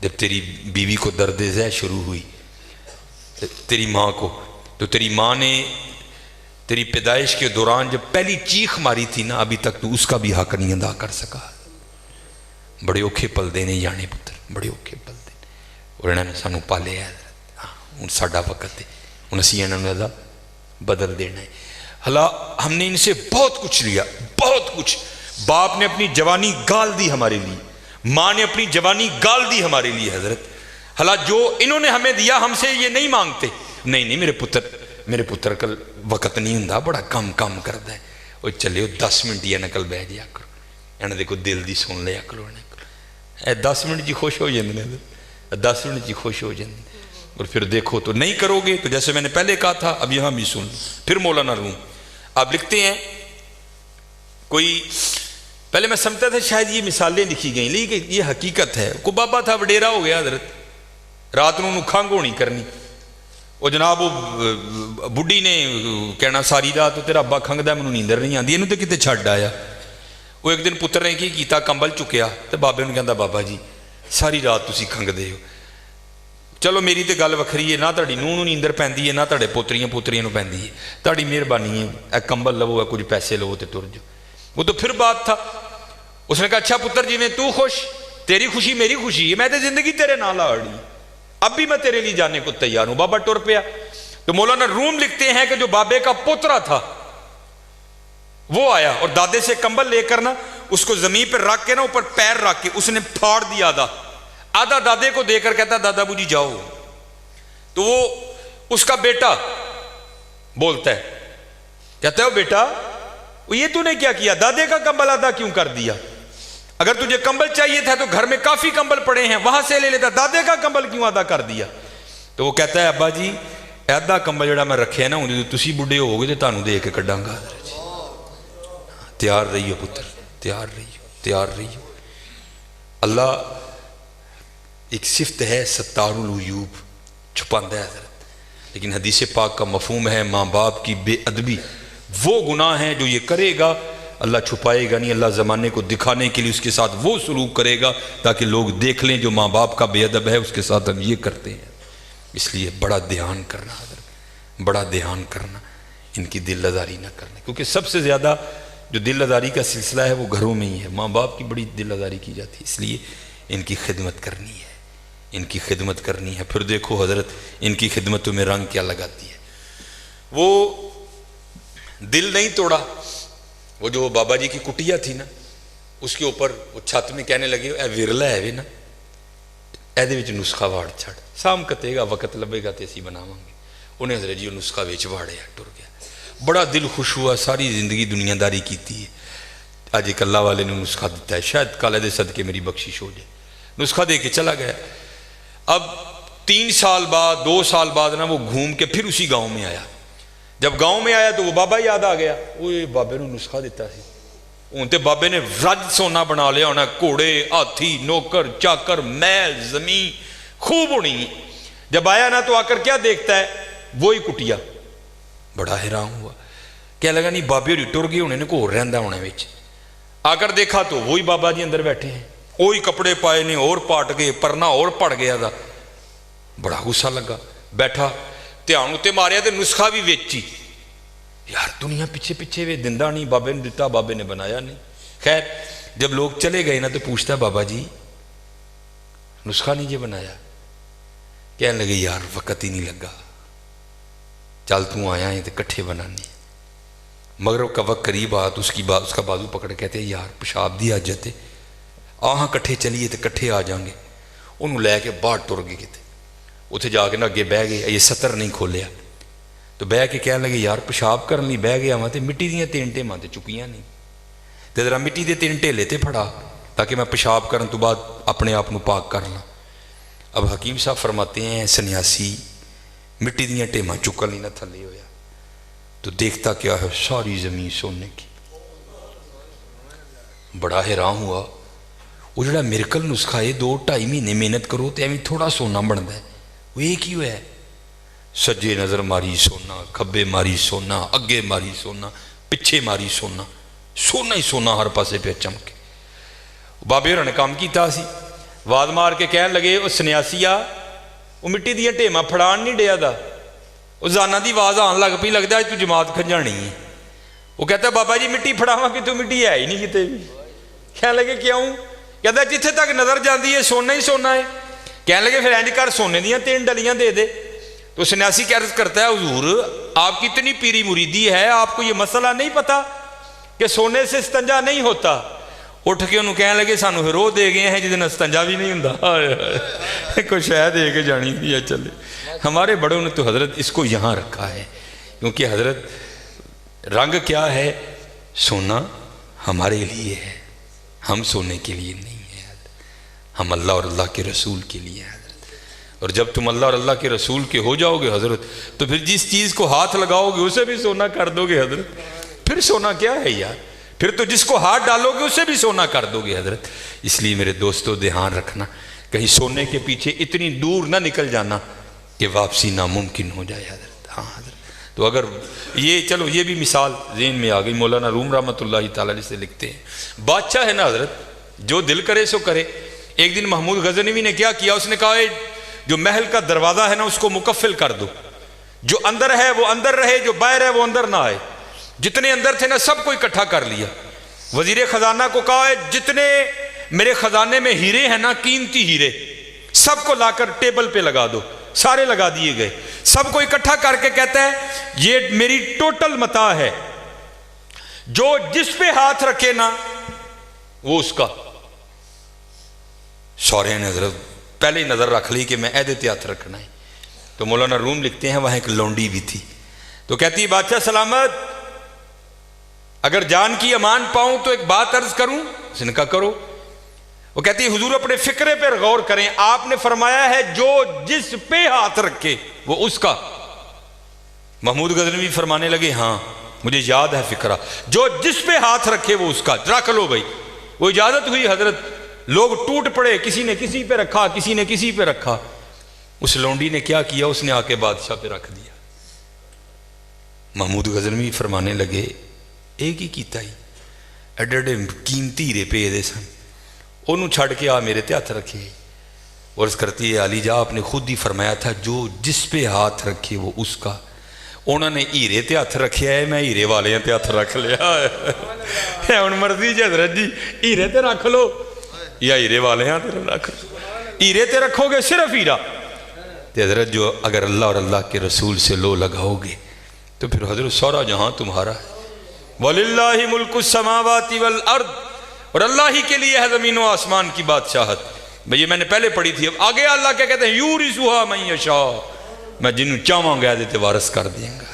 جب تیری بیوی کو درد ذہ شروع ہوئی تیری ماں کو تو تیری ماں نے تیری پیدائش کے دوران جب پہلی چیخ ماری تھی نا ابھی تک تو اس کا بھی حق نہیں ادا کر سکا. بڑے اوکھے پل دینے جانے پتر بڑے اوکھے پل دینے اور انہوں نے سانوں پالے ہے. ہاں ہوں ساڈا وقت ہے ہوں اسی انہوں نے بدل دینا ہے. حالا ہم نے ان سے بہت کچھ لیا بہت کچھ. باپ نے اپنی جوانی گال دی ہمارے لیے ماں نے اپنی جوانی گال دی ہمارے لیے حضرت. حالا جو انہوں نے ہمیں دیا ہم سے یہ نہیں مانگتے. نہیں میرے پتر کل وقت نہیں ہوں بڑا کم کرتا ہے وہ چلے 10 منٹ یا نکل بہ جایا کرو انہیں دیکھو دل دی سن لیا کرو اے 10 منٹ جی خوش ہو جاندے 10 منٹ جی خوش ہو جاندے. اور پھر دیکھو تو نہیں کرو گے تو جیسے میں نے پہلے کہا تھا اب یہاں بھی سن. پھر مولانا روم آپ لکھتے ہیں کوئی پہلے میں سمجھتا تھا شاید یہ مثالیں لکھی گئیں لیکن یہ حقیقت ہے. کو بابا تھا وڈیرا ہو گیا حضرت رات نو کھنگ ہونی کرنی وہ جناب وہ بڈھی نے کہنا ساری رات تیرا ابا کھنگدا مینوں نیندر نہیں آندی اینوں تے کتے چھڈ آیا. وہ ایک دن پتر نے کی کیتا کمبل چکیا تو بابے نوں کہندا بابا جی ساری رات تسی کھنگدے ہو چلو میری تے گل وکھری ہے نہ تہاڈی نونھ نوں نیندر پیندی ہے نہ تہاڈے پوتریاں نوں پیندی ہے تہاڈی مہربانی ہے اے کمبل لو کچھ پیسے لو تے ٹر جاؤ. وہ تو پھر بات تھا. اس نے کہا اچھا پتر جی میں تو خوش تیری خوشی میری خوشی ہے میں تے زندگی تیرے نال آڑی اب بھی میں تیرے لیے جانے کو تیار ہوں. بابا ٹر پیا تو مولانا روم لکھتے ہیں کہ جو بابے کا پوترا تھا وہ آیا اور دادے سے کمبل لے کر نا اس کو زمین پر رکھ کے نا اوپر پیر رکھ کے اس نے پھاڑ دیا آدھا دادے کو دے کر کہتا دادا بو جی جاؤ. تو وہ اس کا بیٹا بولتا ہے, کہتا ہے بیٹا یہ تو نے کیا کیا, دادے کا کمبل آدھا کیوں کر دیا, اگر تجھے کمبل چاہیے تھا تو گھر میں کافی کمبل پڑے ہیں وہاں سے لے لیتا, دادے کا کمبل کیوں آدھا کر دیا. تو وہ کہتا ہے ابا جی آدھا کمبل جڑا میں رکھے نا انہیں تو تسی بڑھے ہو گے تو تانوں دے کے کڈاں گا. تیار رہیو پتر, تیار رہیو, تیار رہیو. اللہ ایک صفت ہے ستار العیوب, چھپاندہ ہے حضرت, لیکن حدیث پاک کا مفہوم ہے ماں باپ کی بے ادبی وہ گناہ ہیں جو یہ کرے گا اللہ چھپائے گا نہیں, اللہ زمانے کو دکھانے کے لیے اس کے ساتھ وہ سلوک کرے گا تاکہ لوگ دیکھ لیں جو ماں باپ کا بے ادب ہے اس کے ساتھ ہم یہ کرتے ہیں. اس لیے بڑا دھیان کرنا حضرت, بڑا دھیان کرنا, ان کی دل لزاری نہ کرنا, کیونکہ سب سے زیادہ جو دل لزاری کا سلسلہ ہے وہ گھروں میں ہی ہے, ماں باپ کی بڑی دل لزاری کی جاتی ہے. اس لیے ان کی خدمت کرنی ہے, ان کی خدمت کرنی ہے. پھر دیکھو حضرت ان کی خدمتوں میں رنگ کیا لگاتی ہے. وہ دل نہیں توڑا, وہ جو بابا جی کی کٹیا تھی نا اس کے اوپر وہ چھت میں کہنے لگے اے ورلا ہے وے نا ایدے وچ نسخہ واڑ چھڑ, سام کتے گا وقت لبے گا تے اسی بناواں گے. انہیں حضرت جی وہ نسخہ وچ واڑیا, ٹر گیا. بڑا دل خوش ہوا, ساری زندگی دنیا داری کیتی ہے, آج ایک اللہ والے نے نسخہ دیتا ہے, شاید کالے دے صدقے میری بخشش ہو جائے. نسخہ دے کے چلا گیا. اب 3 سال بعد 2 سال بعد نا وہ گھوم کے پھر اسی گاؤں میں آیا. جب گاؤں میں آیا تو وہ بابا یاد آ گیا, وہ بابے نے نسخہ دیتا سی, اون تے بابے نے رج سونا بنا لیا ہونا, گھوڑے ہاتھی نوکر چاکر محل زمین خوب ہونی. جب آیا نا تو آ کر کیا دیکھتا ہے, وہی کٹیا. بڑا حیران ہوا, کیا لگا نہیں بابے ہوری ٹر گئے ہونے نے کو رہندا ہونے وچ. آ کر دیکھا تو وہی بابا جی اندر بیٹھے ہیں, وہی کپڑے پائے نے اور پاٹ گئے, پرنا اور پڑ گیا تھا. بڑا غصہ لگا, بیٹھا دھیان اتنے ماریا تو نسخہ بھی ویچی. یار دنیا پیچھے پیچھے وے دندہ نہیں, بابے نے دیتا بابے نے بنایا نہیں. خیر جب لوگ چلے گئے نا تو پوچھتا بابا جی نسخہ نہیں یہ بنایا, کہنے لگے یار وقت ہی نہیں لگا, چل تو آیا ہے تو کٹھے بنانے. مغرب کا وقت قریب آ تو اس کا بازو پکڑ کہتے یار پیشاب دی حاجت ہے, آہاں کٹھے چلیے تو کٹھے آ جائیں گے. انہوں لے کے باہر ٹر گئے کتے, اتنے جا کے نا اگے بہ گئے, یہ سطر نہیں کھولیا تو بہ کے کہنے لگے یار پیشاب کرنے لی بہ گیا وہاں تو مٹی دیا 3 ٹیماں تے چکیاں نہیں, تو ذرا مٹی دے 3 ٹیلے تے پھڑا تاکہ میں پیشاب کرنے تو بعد اپنے آپ کو پاک کر لاں. اب حکیم صاحب فرماتے ہیں سنیاسی مٹی دیا ٹیماں چکن لی نہ تھلے ہویا تو دیکھتا کیا ہے ساری زمین سونے کی. بڑا حیران ہوا, وہ جڑا میرکل نسخہ ہے 2-2.5 مہینے محنت کرو تو ایویں تھوڑا سونا بنتا ہے, وہ ایک ہی ہوا ہے. سجے نظر ماری سونا, کھبے ماری سونا, اگے ماری سونا, پچھے ماری سونا, سونا ہی سونا ہر پاسے پہ چمکے. بابے ہوراں نے کام کیتا سی, واد مار کے کہنے لگے وہ سنیاسیا وہ مٹی دیا ٹیماں پھڑان نہیں ڈیا دا, وہ زانا دی آواز آن لگ پی, لگتا ہے تو جماعت کھنجانی ہے. وہ کہتا ہے بابا جی مٹی پھڑاواں کہ تو مٹی ہے ہی نہیں کتے بھی. کہنے لگے کیوں, کہتا ہے جتھے تک نظر جاندی ہے سونا ہی سونا ہے. کہنے لگے پھر اینج کر سونے دیاں 3 ڈلیاں دے دے. تو سنیاسی کیا عرض کرتا ہے حضور آپ کی اتنی پیری مریدی ہے, آپ کو یہ مسئلہ نہیں پتا کہ سونے سے استنجا نہیں ہوتا. اٹھ کے انہوں کہنے لگے سانو پھر رو دے گئے ہیں جدن استنجا بھی نہیں ہوں, کوئی شاید دے کے جانی دیا چلے. ہمارے بڑوں نے تو حضرت اس کو یہاں رکھا ہے, کیونکہ حضرت رنگ کیا ہے, سونا ہمارے لیے ہے, ہم سونے کے لیے نہیں ہے, ہم اللہ اور اللہ کے رسول کے لیے ہیں. اور جب تم اللہ اور اللہ کے رسول کے ہو جاؤ گے حضرت تو پھر جس چیز کو ہاتھ لگاؤ گے اسے بھی سونا کر دو گے حضرت. پھر سونا کیا ہے یار, پھر تو جس کو ہاتھ ڈالو گے اسے بھی سونا کر دو گے حضرت. اس لیے میرے دوستو دھیان رکھنا, کہیں سونے کے پیچھے اتنی دور نہ نکل جانا کہ واپسی ناممکن ہو جائے حضرت. ہاں حضرت, تو اگر یہ چلو یہ بھی مثال ذہن میں آ گئی. مولانا روم رحمۃ اللہ تعالیٰ علیہ سے لکھتے ہیں بادشاہ ہے نا حضرت جو دل کرے سو کرے. ایک دن محمود غزنوی نے کیا کیا, اس نے کہا جو محل کا دروازہ ہے نا اس کو مکفل کر دو, جو اندر ہے وہ اندر رہے, جو باہر ہے وہ اندر نہ آئے. جتنے اندر تھے نا سب کو اکٹھا کر لیا. وزیر خزانہ کو کہا ہے جتنے میرے خزانے میں ہیرے ہیں نا قیمتی ہیرے سب کو لا کر ٹیبل پہ لگا دو. سارے لگا دیے گئے. سب کو اکٹھا کر کے کہتا ہے یہ میری ٹوٹل متاع ہے، جو جس پہ ہاتھ رکھے نا وہ اس کا۔ سورے نے حضرت پہلے ہی نظر رکھ لی کہ میں عہدے تے ہاتھ رکھنا ہے۔ تو مولانا روم لکھتے ہیں وہاں ایک لونڈی بھی تھی، تو کہتی ہے بادشاہ سلامت، اگر جان کی امان پاؤں تو ایک بات عرض کروں؟ اس نے کہا کرو۔ وہ کہتی ہے حضور اپنے فکرے پر غور کریں، آپ نے فرمایا ہے جو جس پہ ہاتھ رکھے وہ اس کا۔ محمود غزنوی فرمانے لگے ہاں مجھے یاد ہے فکرہ، جو جس پہ ہاتھ رکھے وہ اس کا، رکھ لو بھائی۔ وہ اجازت ہوئی، حضرت لوگ ٹوٹ پڑے، کسی نے کسی پہ رکھا، کسی نے کسی پہ رکھا۔ اس لونڈی نے کیا کیا؟ اس نے آ کے بادشاہ پہ رکھ دیا۔ محمود غزنوی فرمانے لگے ایک ہی کیتا ہی، ایڈے ایڈے قیمتی ہیرے پے دے سن، انہوں چھڑ کے آ میرے تے ہاتھ رکھے۔ اور اس کرتی ہے علی جا آپ نے خود ہی فرمایا تھا جو جس پہ ہاتھ رکھے وہ اس کا۔ انہوں نے ہیرے تے ہاتھ رکھیا ہے، میں ہیرے والے تے ہاتھ رکھ لیا ہے۔ ہن مرضی جی حضرت جی ہیرے تے رکھ لو یا ہیرے والے تے رکھ لو۔ ہیرے تے رکھو گے صرف ہیرا تے حضرت جو اگر اللہ اور اللہ کے رسول سے لو لگاؤ گے تو پھر حضرت سارا جہاں تمہارا ہے۔ وَلِلَّهِ مُلْكُ السَّمَاوَاتِ وَالْأَرْضِ، اور اللہ ہی کے لیے ہے زمین و آسمان کی بادشاہت۔ یہ میں نے پہلے پڑھی تھی، اب آگے اللہ کیا کہتے ہیں یورثُہا مَن یشاء، میں جنہوں چاہواں گا دیتے وارث کر دیں گا،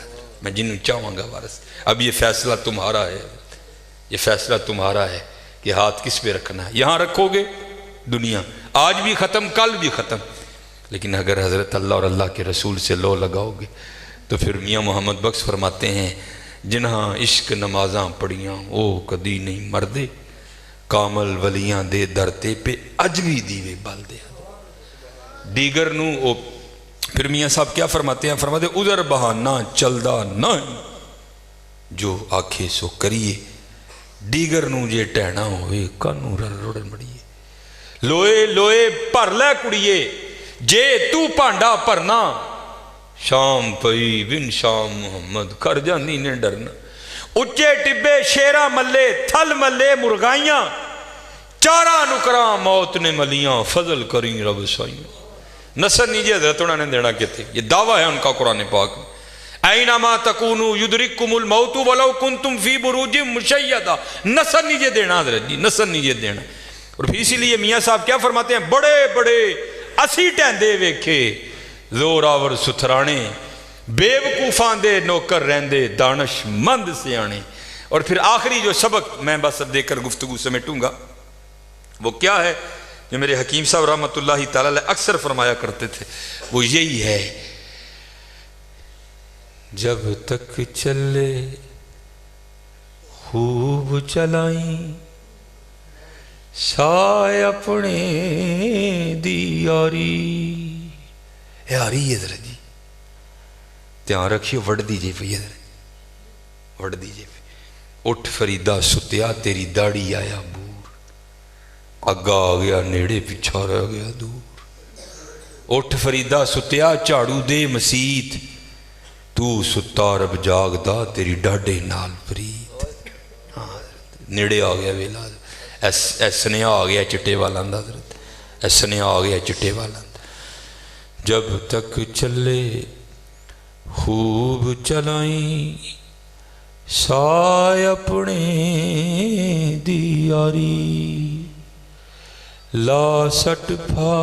میں جنہوں چاہواں گا وارث۔ اب یہ فیصلہ تمہارا ہے، یہ فیصلہ تمہارا ہے کہ ہاتھ کس پہ رکھنا ہے۔ یہاں رکھو گے دنیا آج بھی ختم کل بھی ختم، لیکن اگر حضرت اللہ اور اللہ کے رسول سے لو لگاؤ گے تو پھر میاں محمد بخش فرماتے ہیں جنہاں عشق نمازاں پڑھیاں او کدی نہیں مردے، کامل ولیاں دے درتے پہ اج بھی دیوے بال دے۔ دیگر نو او پھر میاں صاحب کیا فرماتے ہیں؟ فرماتے ادھر بہانہ چلدا نہ جو آکھے سو کریے، دیگر نو جے ٹہنا ہوئے کانو رڑن مڑیے۔ لوئے لوئے پر لے کڑیے جے تو پانڈا پرنا، شام پئی بن شام محمد کر جانی نے ڈرنا۔ اچے ٹبے شیرہ ملے تھل ملے مرغائیاں، چارہ نکراں موت نے ملیاں فضل کریں رب سائیاں۔ نصر نیجے حضرت انہوں نے دینا کہتے یہ دعویٰ ہے ان کا قرآن پاک میں، اینما تکونو یدرککم الموت ولو کنتم فی بروج مشیدہ۔ نصر نیجے دینا حضرت جی، نصر نیجے دینا۔ اور پھر اسی لیے میاں صاحب کیا فرماتے ہیں بڑے بڑے اسی ٹہندے ویکھے زور آور ستھرانے، بے وقوفاں دے نوکر رہندے دانش مند سیانے۔ اور پھر آخری جو سبق میں بس اب دے کر گفتگو سمیٹوں گا وہ کیا ہے جو میرے حکیم صاحب رحمۃ اللہ تعالیٰ علیہ اکثر فرمایا کرتے تھے، وہ یہی ہے جب تک چلے خوب چلائیں سائے اپنے دی یاری۔ یاری حضرت جی دھیان رکھیے، وڑ دیجئے پہ حضرت، وڑ دیجئے پہ۔ اٹھ فریدہ ستیا تیری داڑھی آیا بور، اگا آ گیا نیڑے پیچھا رہ گیا دور۔ اٹھ فریدہ ستیا جھاڑو دے مسیت، تو ستا رب جاگدا تیری ڈاڈے نال پریت۔ نیڑے آ گیا ویلا، سنیا آ گیا چٹے والا اندہ حضرت، سنیا آ گیا چٹے والا اندہ۔ جب تک چلے خوب چلائیں سائے اپنے دی یاری، لا سٹ پھا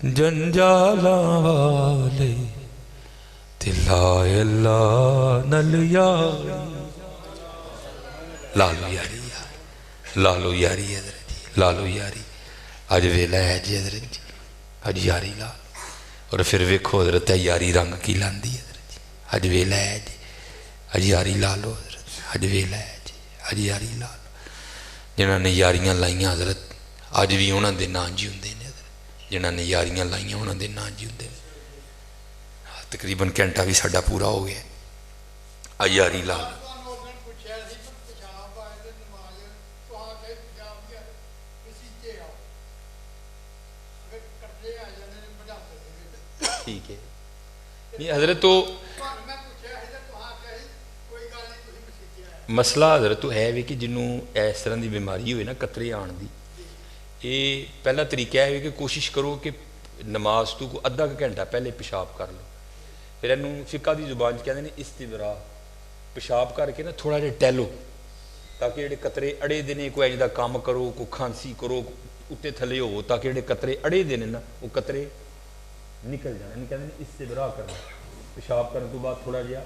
جنجالاں والے تلائے اللہ نل یاری۔ لالو یاری، لالو یاری حضرت جی، لالو یاری۔ آج ویلا ہے جی حضرت جی، آج یاری لالو۔ اور پھر ویکھو حضرت یاری رنگ کی لاندی حضرت جی، آج ویلا ہے جی، آج یاری لالو حضرت، آج ویلا ہے جی، آج یاری لالو۔ جنہاں نے یاریاں لائیاں حضرت آج بھی انہاں دے نام جیوندے نے حضرت، جنہاں نے یاریاں لائیاں انہاں دے نام جیوندے نے۔ تقریباً گھنٹہ بھی ساڈا پورا ہو گیا، آج یاری لالو۔ ٹھیک ہے نہیں حضرت، تو مسئلہ حضرت تو ہے بھی کہ جنہوں اس طرح دی بیماری ہوئے نا قطرے آن دی، یہ پہلا طریقہ ہے کہ کوشش کرو کہ نماز تو کو آدھا گھنٹہ پہلے پیشاب کر لو، پھر انہوں فقہ دی زبان کہتے ہیں استبراء، پیشاب کر کے نا تھوڑا جہا ٹہلو تاکہ جڑے قطرے اڑے دینے، کوئی اینج دا کام کرو، کوئی کھانسی کرو اتنے تھلے ہو تاکہ جڑے قطرے اڑے دینے نا وہ قطرے نکل جانے. کہتے ہیں استبراء کرنا، پیشاب کرنے تو بعد تھوڑا جہا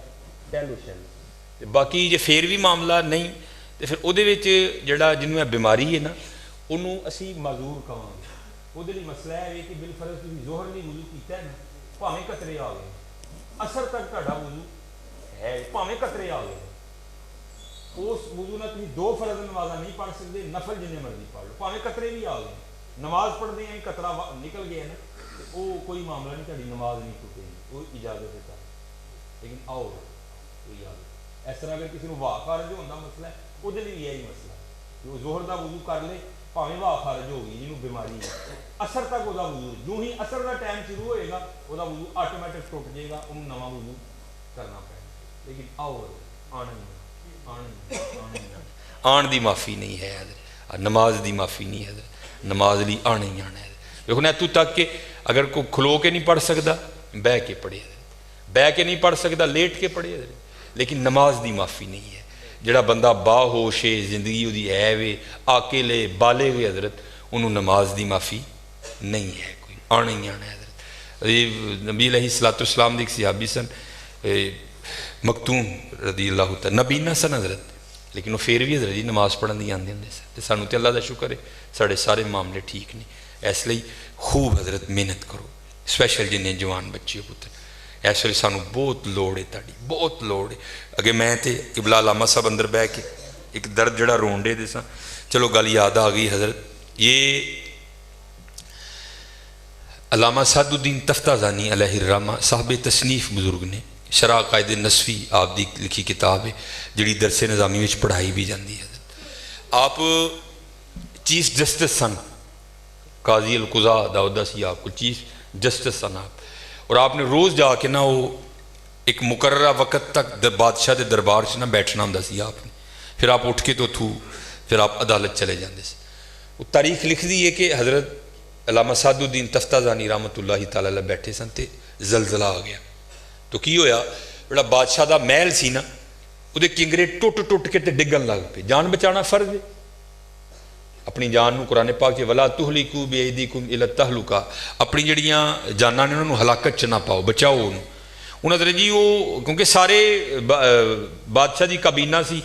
ٹہلو شہلو. باقی جے پھر بھی معاملہ نہیں تو پھر وہ جڑا جنوں بیماری ہے نا انہوں اسی معذور کہاں گے. وہ مسئلہ ہے کہ بالفرض تھی ظہر نہیں وضو کیتا ہے نا، بھاویں قطرے آ گئے اثر تک تہاڈا وضو ہے، بھاویں قطرے آ گئے اس وضو نال تسی 2 فرض نمازاں نہیں پڑھ سکتے، نفل جننے مرضی پڑھ لو، بھاویں قطرے بھی آ گئے. نماز پڑھتے ہیں قطرہ نکل گیا نا وہ کوئی معاملہ نہیں، تہاڈی نماز نہیں ٹوٹے گی، وہ اجازت ہے. لیکن آؤ کوئی آ اس طرح اگر کسی کو واہ خارج ہونے کا مسئلہ ہے وہ بھی یہی مسئلہ کہ وہ ظہر کا وضو کر لے بھاویں واہ خارج ہو گئی جنہوں بیماری ہے، اثر تک وہ وضو جو ہی اثر کا ٹائم شروع ہوئے گا وہ وضو آٹومیٹک ٹوٹ جائے گا، انہوں نواں وضو کرنا پڑے گا. لیکن آؤ آن دی معافی نہیں ہے حضرت، نماز دی معافی نہیں ہے حضرت، نماز لی آنا ہی آنا ہے. دیکھو نا اتوں تک کہ اگر کوئی کھلو کے نہیں پڑھ سکتا بہ کے پڑھے، بہ کے نہیں پڑھ سکتا لیٹ کے پڑھے، لیکن نماز دی معافی نہیں ہے. جڑا بندہ با ہوش ہے، زندگی وہ ہے وے اکیلے بالغ ہوئے حضرت، انہوں نماز دی معافی نہیں ہے، کوئی آنا ہی آنا ہے حضرت. نبی علیہ الصلوۃ والسلام دی ایک صحابی سن مکتوم رضی اللہ تعالیٰ، نبی نہ سن حضرت لیکن وہ پھر بھی حضرت جی نماز پڑھن دی آندے ہوندے سن. سانوں تے اللہ دا شکر ہے ساڑے سارے معاملے ٹھیک نہیں. اس لیے خوب حضرت محنت کرو، اسپیشل جنہیں جوان بچے پتر اس ویلے سانوں بہت لوڑ ہے، تاری بہت لوڑ ہے. اگے میں تے ابلا علامہ صاحب اندر بہ کے ایک درد جڑا رونڈے دے سا، چلو گل یاد آ گئی حضرت. یہ علامہ سعد الدین تفتازانی علیہ الرحمہ صاحب تصنیف بزرگ نے، شرح قائد نصفی آپ دی لکھی کتاب ہے جڑی درس نظامی میں پڑھائی بھی جاندی ہے. آپ چیف جسٹس سن، قاضی القضاء دا عہدہ سی آپ کو، چیف جسٹس سن آپ، اور آپ نے روز جا کے نا وہ ایک مقررہ وقت تک بادشاہ دے دربار سے نا بیٹھنا ہوں سی آپ نے. پھر آپ اٹھ کے تو پھر آپ عدالت چلے جاندے سے. وہ تاریخ لکھ دی ہے کہ حضرت علامہ سعد الدین تفتازانی رحمۃ اللہ تعالی علیہ بیٹھے سن تے زلزلہ آ گیا. تو کی ہویا بڑا بادشاہ دا محل سی نا وہ کنگرے ٹوٹ کے تے ڈگن لگ پے. جان بچانا فرض ہے، اپنی جان نو قرآن پاک ولا تہلکوا بایدیکم الی التہلکہ، اپنی جڑیاں جاناں نے انہوں نے ہلاکت چ نہ پاؤ، بچاؤ انہوں نے جی. وہ کیونکہ سارے بادشاہ دی کابینہ سی،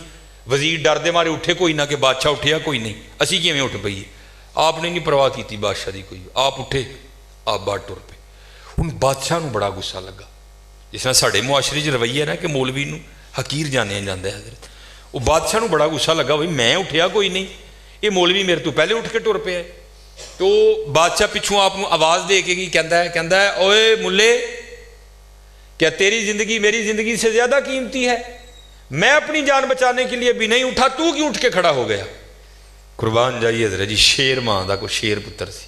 وزیر ڈر دے مارے اٹھے کوئی نہ کہ بادشاہ اٹھیا کوئی نہیں، اسی کیویں اٹھ پئیے. آپ نے نہیں پرواہ کیتی بادشاہ دی کوئی، آپ اٹھے آپ باہر ٹر پے. ان بادشاہ نو بڑا غصہ لگا، جس طرح ساڈے معاشرے چ رویہ نا کہ مولوی نو حقیر جانیا جاندا ہے حضرت. وہ بادشاہ نو بڑا غصہ لگا، بھائی میں اٹھیا کوئی نہیں، یہ مولوی میرے تو پہلے اٹھ کے ٹر پیا ہے. تو بادشاہ پچھوں آپ کو آواز دے کے کی کہندا ہے اوئے ملے، کیا تیری زندگی میری زندگی سے زیادہ قیمتی ہے؟ میں اپنی جان بچانے کے لیے بھی نہیں اٹھا، تو کیوں اٹھ کے کھڑا ہو گیا؟ قربان جائیے حضرت جی، شیر ماں دا کوئی شیر پتر سی.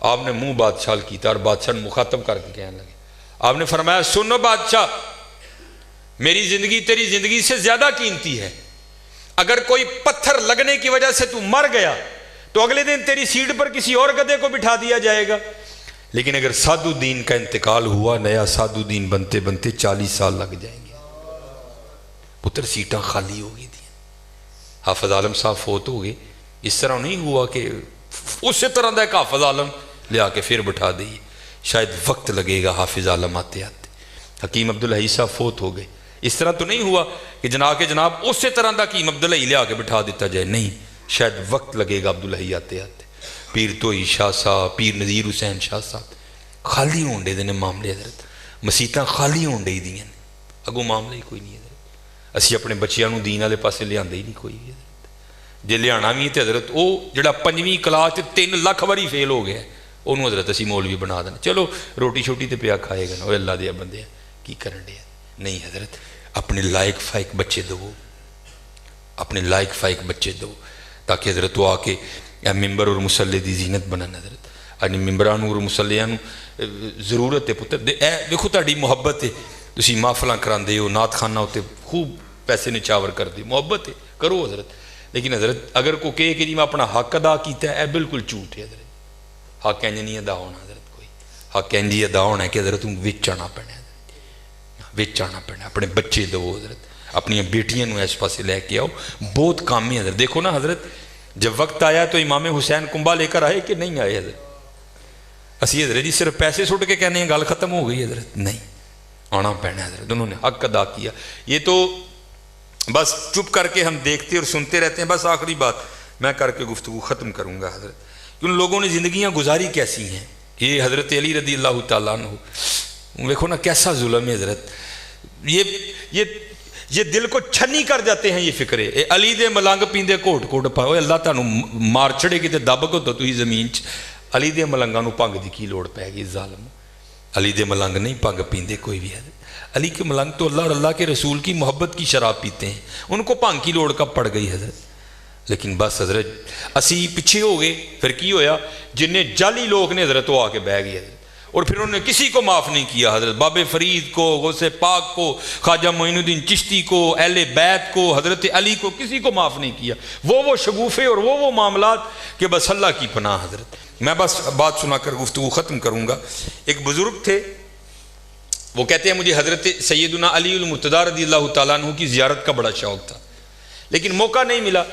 آپ نے منہ بادشاہ کیتا اور بادشاہ نے مخاطب کر کے کہنے لگے، آپ نے فرمایا سنو بادشاہ، میری زندگی تیری زندگی سے زیادہ قیمتی ہے. اگر کوئی پتھر لگنے کی وجہ سے تو مر گیا تو اگلے دن تیری سیٹ پر کسی اور گدھے کو بٹھا دیا جائے گا، لیکن اگر سعد الدین کا انتقال ہوا، نیا سعد الدین بنتے بنتے 40 سال لگ جائیں گے. پتر سیٹاں خالی ہو گئی تھیں، حافظ عالم صاحب فوت ہو گئے. اس طرح نہیں ہوا کہ اسی طرح دا ایک حافظ عالم لے آ کے پھر بٹھا دئیے، شاید وقت لگے گا حافظ عالم آتے آتے. حکیم عبدالحی صاحب فوت ہو گئے، اس طرح تو نہیں ہوا کہ جناب اسی طرح دا حکیم عبدالحی لے آ کے بٹھا دیتا جائے، نہیں، شاید وقت لگے گا عبدالحی آتے آتے. پیر توئی شاہ صاحب، پیر نذیر حسین شاہ صاحب خالی ہون دے نے معاملے حضرت، مسیتاں خالی ہون دے دیاں نے، اگوں معاملہ ہی کوئی نہیں حضرت. اسی اپنے بچیاں نو دین والے پاسے لے آندے ہی نہیں کوئی حضرت. جے لیا بھی تو حضرت وہ جڑا 5ویں کلاس 3 لاکھ واری فیل ہو گیا انہوں حضرت اسی مولوی بنا دینا، چلو روٹی شوٹی تے پیا کھائے گا نا، وہ اللہ دیا بندے کی کرن دیا. نہیں حضرت، اپنے لائق فائق بچے دو، اپنے لائق فائق بچے دو تاکہ حضرت وہ آ کے ممبر اور مسلح دی زینت بنن. حضرت اپنے ممبران اور مسلیاں ضرورت ہے پتر. دیکھو تاری محبت ہے، تسی محفلاں کراندے ہو، نعت خانہ ہوتے خوب پیسے نچاور کر دے، محبت ہے کرو حضرت. لیکن حضرت اگر کوئی کہے کہ جی میں اپنا حق ادا کیتا ہے، بالکل جھوٹ ہے حضرت. حق انج نہیں ادا ہونا حضرت، کوئی حق انج ادا ہونا ہے کہ حضرت تم وچ آنا پینا. بچ آنا پڑنا، اپنے بچے دو حضرت، اپنی بیٹیاں نو اس پاسے لے کے آؤ، بہت کام ہے حضرت۔ دیکھو نا حضرت، جب وقت آیا تو امام حسین کنبا لے کر آئے کہ نہیں آئے حضرت؟ اسی حضرت جی صرف پیسے سٹ کے کہنے ہیں گل ختم ہو گئی حضرت، نہیں، آنا پڑنا حضرت، انہوں نے حق ادا کیا۔ یہ تو بس چپ کر کے ہم دیکھتے اور سنتے رہتے ہیں۔ بس آخری بات میں کر کے گفتگو ختم کروں گا حضرت، کہ ان لوگوں نے زندگیاں گزاری کیسی ہیں۔ یہ حضرت علی رضی اللہ تعالیٰ عنہ، دیکھو نا کیسا ظلم ہے حضرت، یہ دل کو چھنی کر جاتے ہیں یہ فکرے۔ علی دے ملنگ پیندے کوٹ کوٹ پاؤ، اللہ تانوں مار چھڑے گی تے دب کو تو ہی زمین چ۔ علی دے ملنگاں نو پنگ دی کی لوڑ پے گی ظالم؟ علی دے ملنگ نہیں پنگ پیندے کوئی بھی حضرت، علی کے ملنگ تو اللہ اور اللہ کے رسول کی محبت کی شراب پیتے ہیں، ان کو پنگ کی لوڑ کب پڑ گئی حضرت؟ لیکن بس حضرت اسی پیچھے ہو گئے، پھر کی ہویا؟ جنہیں جعلی لوگ نے حضرت وہ آ کے بہ گئے حضرت، اور پھر انہوں نے کسی کو معاف نہیں کیا حضرت، باب فرید کو، غوث پاک کو، خواجہ معین الدین چشتی کو، اہل بیت کو، حضرت علی کو، کسی کو معاف نہیں کیا۔ وہ شگوفے اور وہ معاملات کہ بس اللہ کی پناہ حضرت۔ میں بس بات سنا کر گفتگو ختم کروں گا۔ ایک بزرگ تھے، وہ کہتے ہیں مجھے حضرت سیدنا علی المرتضیٰ رضی اللہ تعالیٰ عنہ کی زیارت کا بڑا شوق تھا، لیکن موقع نہیں ملا۔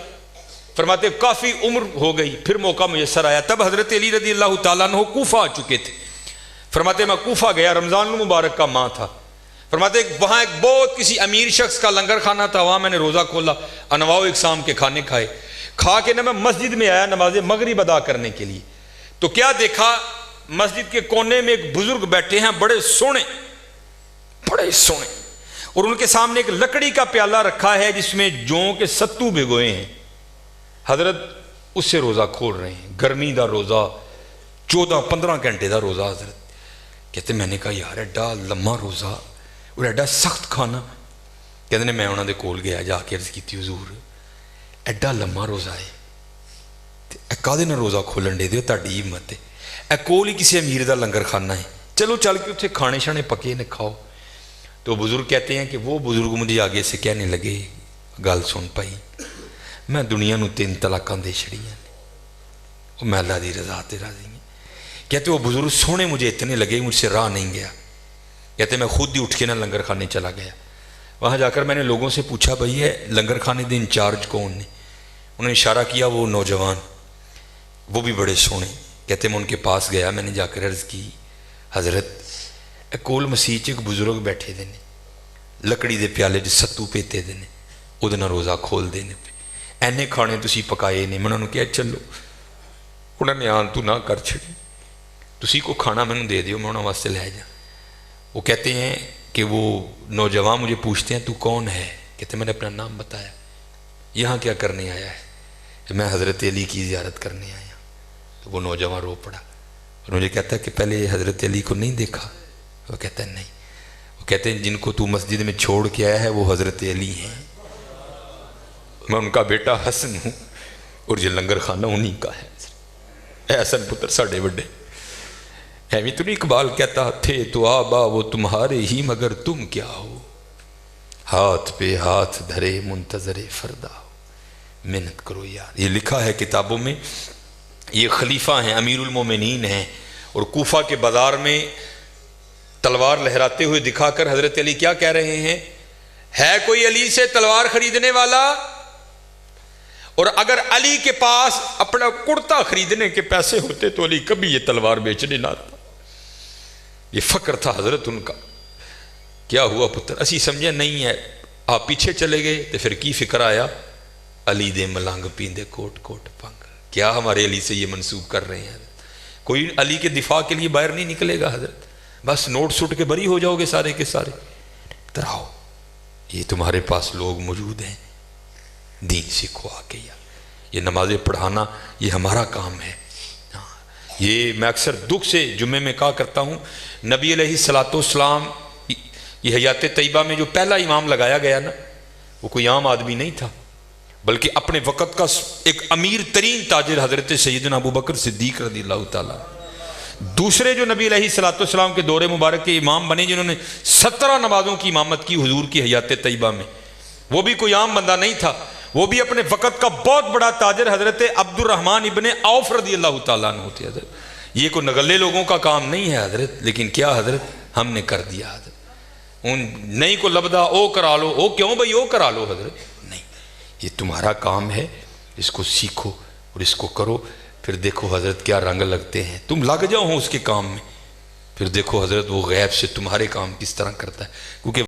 فرماتے کافی عمر ہو گئی، پھر موقع میسر آیا، تب حضرت علی رضی اللہ تعالیٰ عنہ کوفہ آ چکے تھے۔ فرماتے میں کوفہ گیا، رمضان المبارک کا ماہ تھا۔ فرماتے وہاں ایک بہت کسی امیر شخص کا لنگر خانہ تھا، وہاں میں نے روزہ کھولا، انواع و اقسام کے کھانے کھائے، کھا کے میں مسجد میں آیا نماز مغرب ادا کرنے کے لیے، تو کیا دیکھا؟ مسجد کے کونے میں ایک بزرگ بیٹھے ہیں، بڑے سونے، اور ان کے سامنے ایک لکڑی کا پیالہ رکھا ہے جس میں جوں کے ستو بھگوئے ہیں۔ حضرت اس سے روزہ کھول رہے ہیں، گرمی دا روزہ، 14-15 گھنٹے دا روزہ حضرت۔ کہتے میں نے کہا یار ایڈا لمبا روزہ اور ایڈا سخت کھانا۔ کہتے ہیں میں انہوں نے کول گیا، جا کے عرض کیتی حضور ایڈا لمبا روزہ ہے، اے کادے نہ روزہ کھولن دے دیو، تہاڈی ہمت ہے، اے کول ہی کسی امیر دا لنگر خانہ ہے، چلو چل کے اتنے کھانے شانے پکے نے کھاؤ۔ تو بزرگ کہتے ہیں کہ وہ بزرگ مجھے آگے سے کہنے لگے، گل سن پائی، میں دنیا نو 3 طلاقاں دے چھڑیاں نے، وہ میں اللہ دی رضا تے راضی ہیں۔ کہتے وہ بزرگ سونے مجھے اتنے لگے، مجھ سے راہ نہیں گیا۔ کہتے میں خود ہی اٹھ کے نہ لنگر خانے چلا گیا، وہاں جا کر میں نے لوگوں سے پوچھا بھئی ہے لنگر خانے دے انچارج کون نے؟ انہوں نے اشارہ کیا وہ نوجوان، وہ بھی بڑے سونے۔ کہتے میں ان کے پاس گیا، میں نے جا کر عرض کی حضرت کول مسیح ایک بزرگ بیٹھے دے نے، لکڑی دے پیالے جو ستو پیتے دے نے، وہ نہ روزہ کھول دینے پہ، اینے کھانے تسی پکائے نے۔ میں انہوں نے کہا چلو، انہوں نے آن تو نہ کر چھڑی، تسی کو کھانا میں نے دے دیو، میں انہوں واسطے لے جا۔ وہ کہتے ہیں کہ وہ نوجوان مجھے پوچھتے ہیں تو کون ہے؟ کہتے میں نے اپنا نام بتایا، یہاں کیا کرنے آیا ہے؟ کہ میں حضرت علی کی زیارت کرنے آیا۔ تو وہ نوجوان رو پڑا، اور مجھے کہتا ہے کہ پہلے حضرت علی کو نہیں دیکھا؟ وہ کہتا ہے نہیں۔ وہ کہتے ہیں جن کو تو مسجد میں چھوڑ کے آیا ہے وہ حضرت علی ہیں، میں ان کا بیٹا حسن ہوں، اور یہ لنگر خانہ انہی کا ہے۔ اے حسن پتر ساڑھے بڑے، ایویں تو نہیں اقبال کہتا تھے تو آبا وہ تمہارے ہی مگر تم کیا ہو، ہاتھ پہ ہاتھ دھرے منتظر فردا ہو، محنت کرو یار۔ یہ لکھا ہے کتابوں میں، یہ خلیفہ ہیں، امیر المومنین ہیں، اور کوفہ کے بازار میں تلوار لہراتے ہوئے دکھا کر حضرت علی کیا کہہ رہے ہیں؟ ہے کوئی علی سے تلوار خریدنے والا؟ اور اگر علی کے پاس اپنا کرتا خریدنے کے پیسے ہوتے تو علی کبھی یہ تلوار بیچنے نہ آتا۔ یہ فقر تھا حضرت ان کا۔ کیا ہوا پتر؟ اسی سمجھے نہیں ہے، آپ پیچھے چلے گئے تو پھر کی فکر آیا؟ علی دے ملنگ پیندے کوٹ کوٹ پنگ۔ کیا ہمارے علی سے یہ منسوب کر رہے ہیں؟ کوئی علی کے دفاع کے لیے باہر نہیں نکلے گا حضرت، بس نوٹ سٹ کے بری ہو جاؤ گے سارے کے سارے۔ تراؤ یہ تمہارے پاس لوگ موجود ہیں، دین سیکھو آ کے یار، یہ نمازیں پڑھانا یہ ہمارا کام ہے۔ یہ میں اکثر دکھ سے جمعے میں کہا کرتا ہوں، نبی علیہ الصلوۃ والسلام یہ حیات طیبہ میں جو پہلا امام لگایا گیا نا، وہ کوئی عام آدمی نہیں تھا، بلکہ اپنے وقت کا ایک امیر ترین تاجر حضرت سیدنا ابو بکر صدیق رضی اللہ تعالیٰ۔ دوسرے جو نبی علیہ الصلوۃ والسلام کے دور مبارک کے امام بنے، جنہوں نے 17 نمازوں کی امامت کی حضور کی حیات طیبہ میں، وہ بھی کوئی عام بندہ نہیں تھا، وہ بھی اپنے وقت کا بہت بڑا تاجر حضرت عبد الرحمن ابن عوف رضی اللہ تعالیٰ عنہ ہوتے حضرت۔ یہ کوئی نگلے لوگوں کا کام نہیں ہے حضرت، لیکن کیا حضرت ہم نے کر دیا حضرت۔ نہیں کو لبدا او کرا لو، او کیوں بھائی او کرا لو حضرت، نہیں، یہ تمہارا کام ہے، اس کو سیکھو اور اس کو کرو، پھر دیکھو حضرت کیا رنگ لگتے ہیں، تم لگ جاؤ اس کے کام میں، پھر دیکھو حضرت وہ غیب سے تمہارے کام کس طرح کرتا ہے، کیونکہ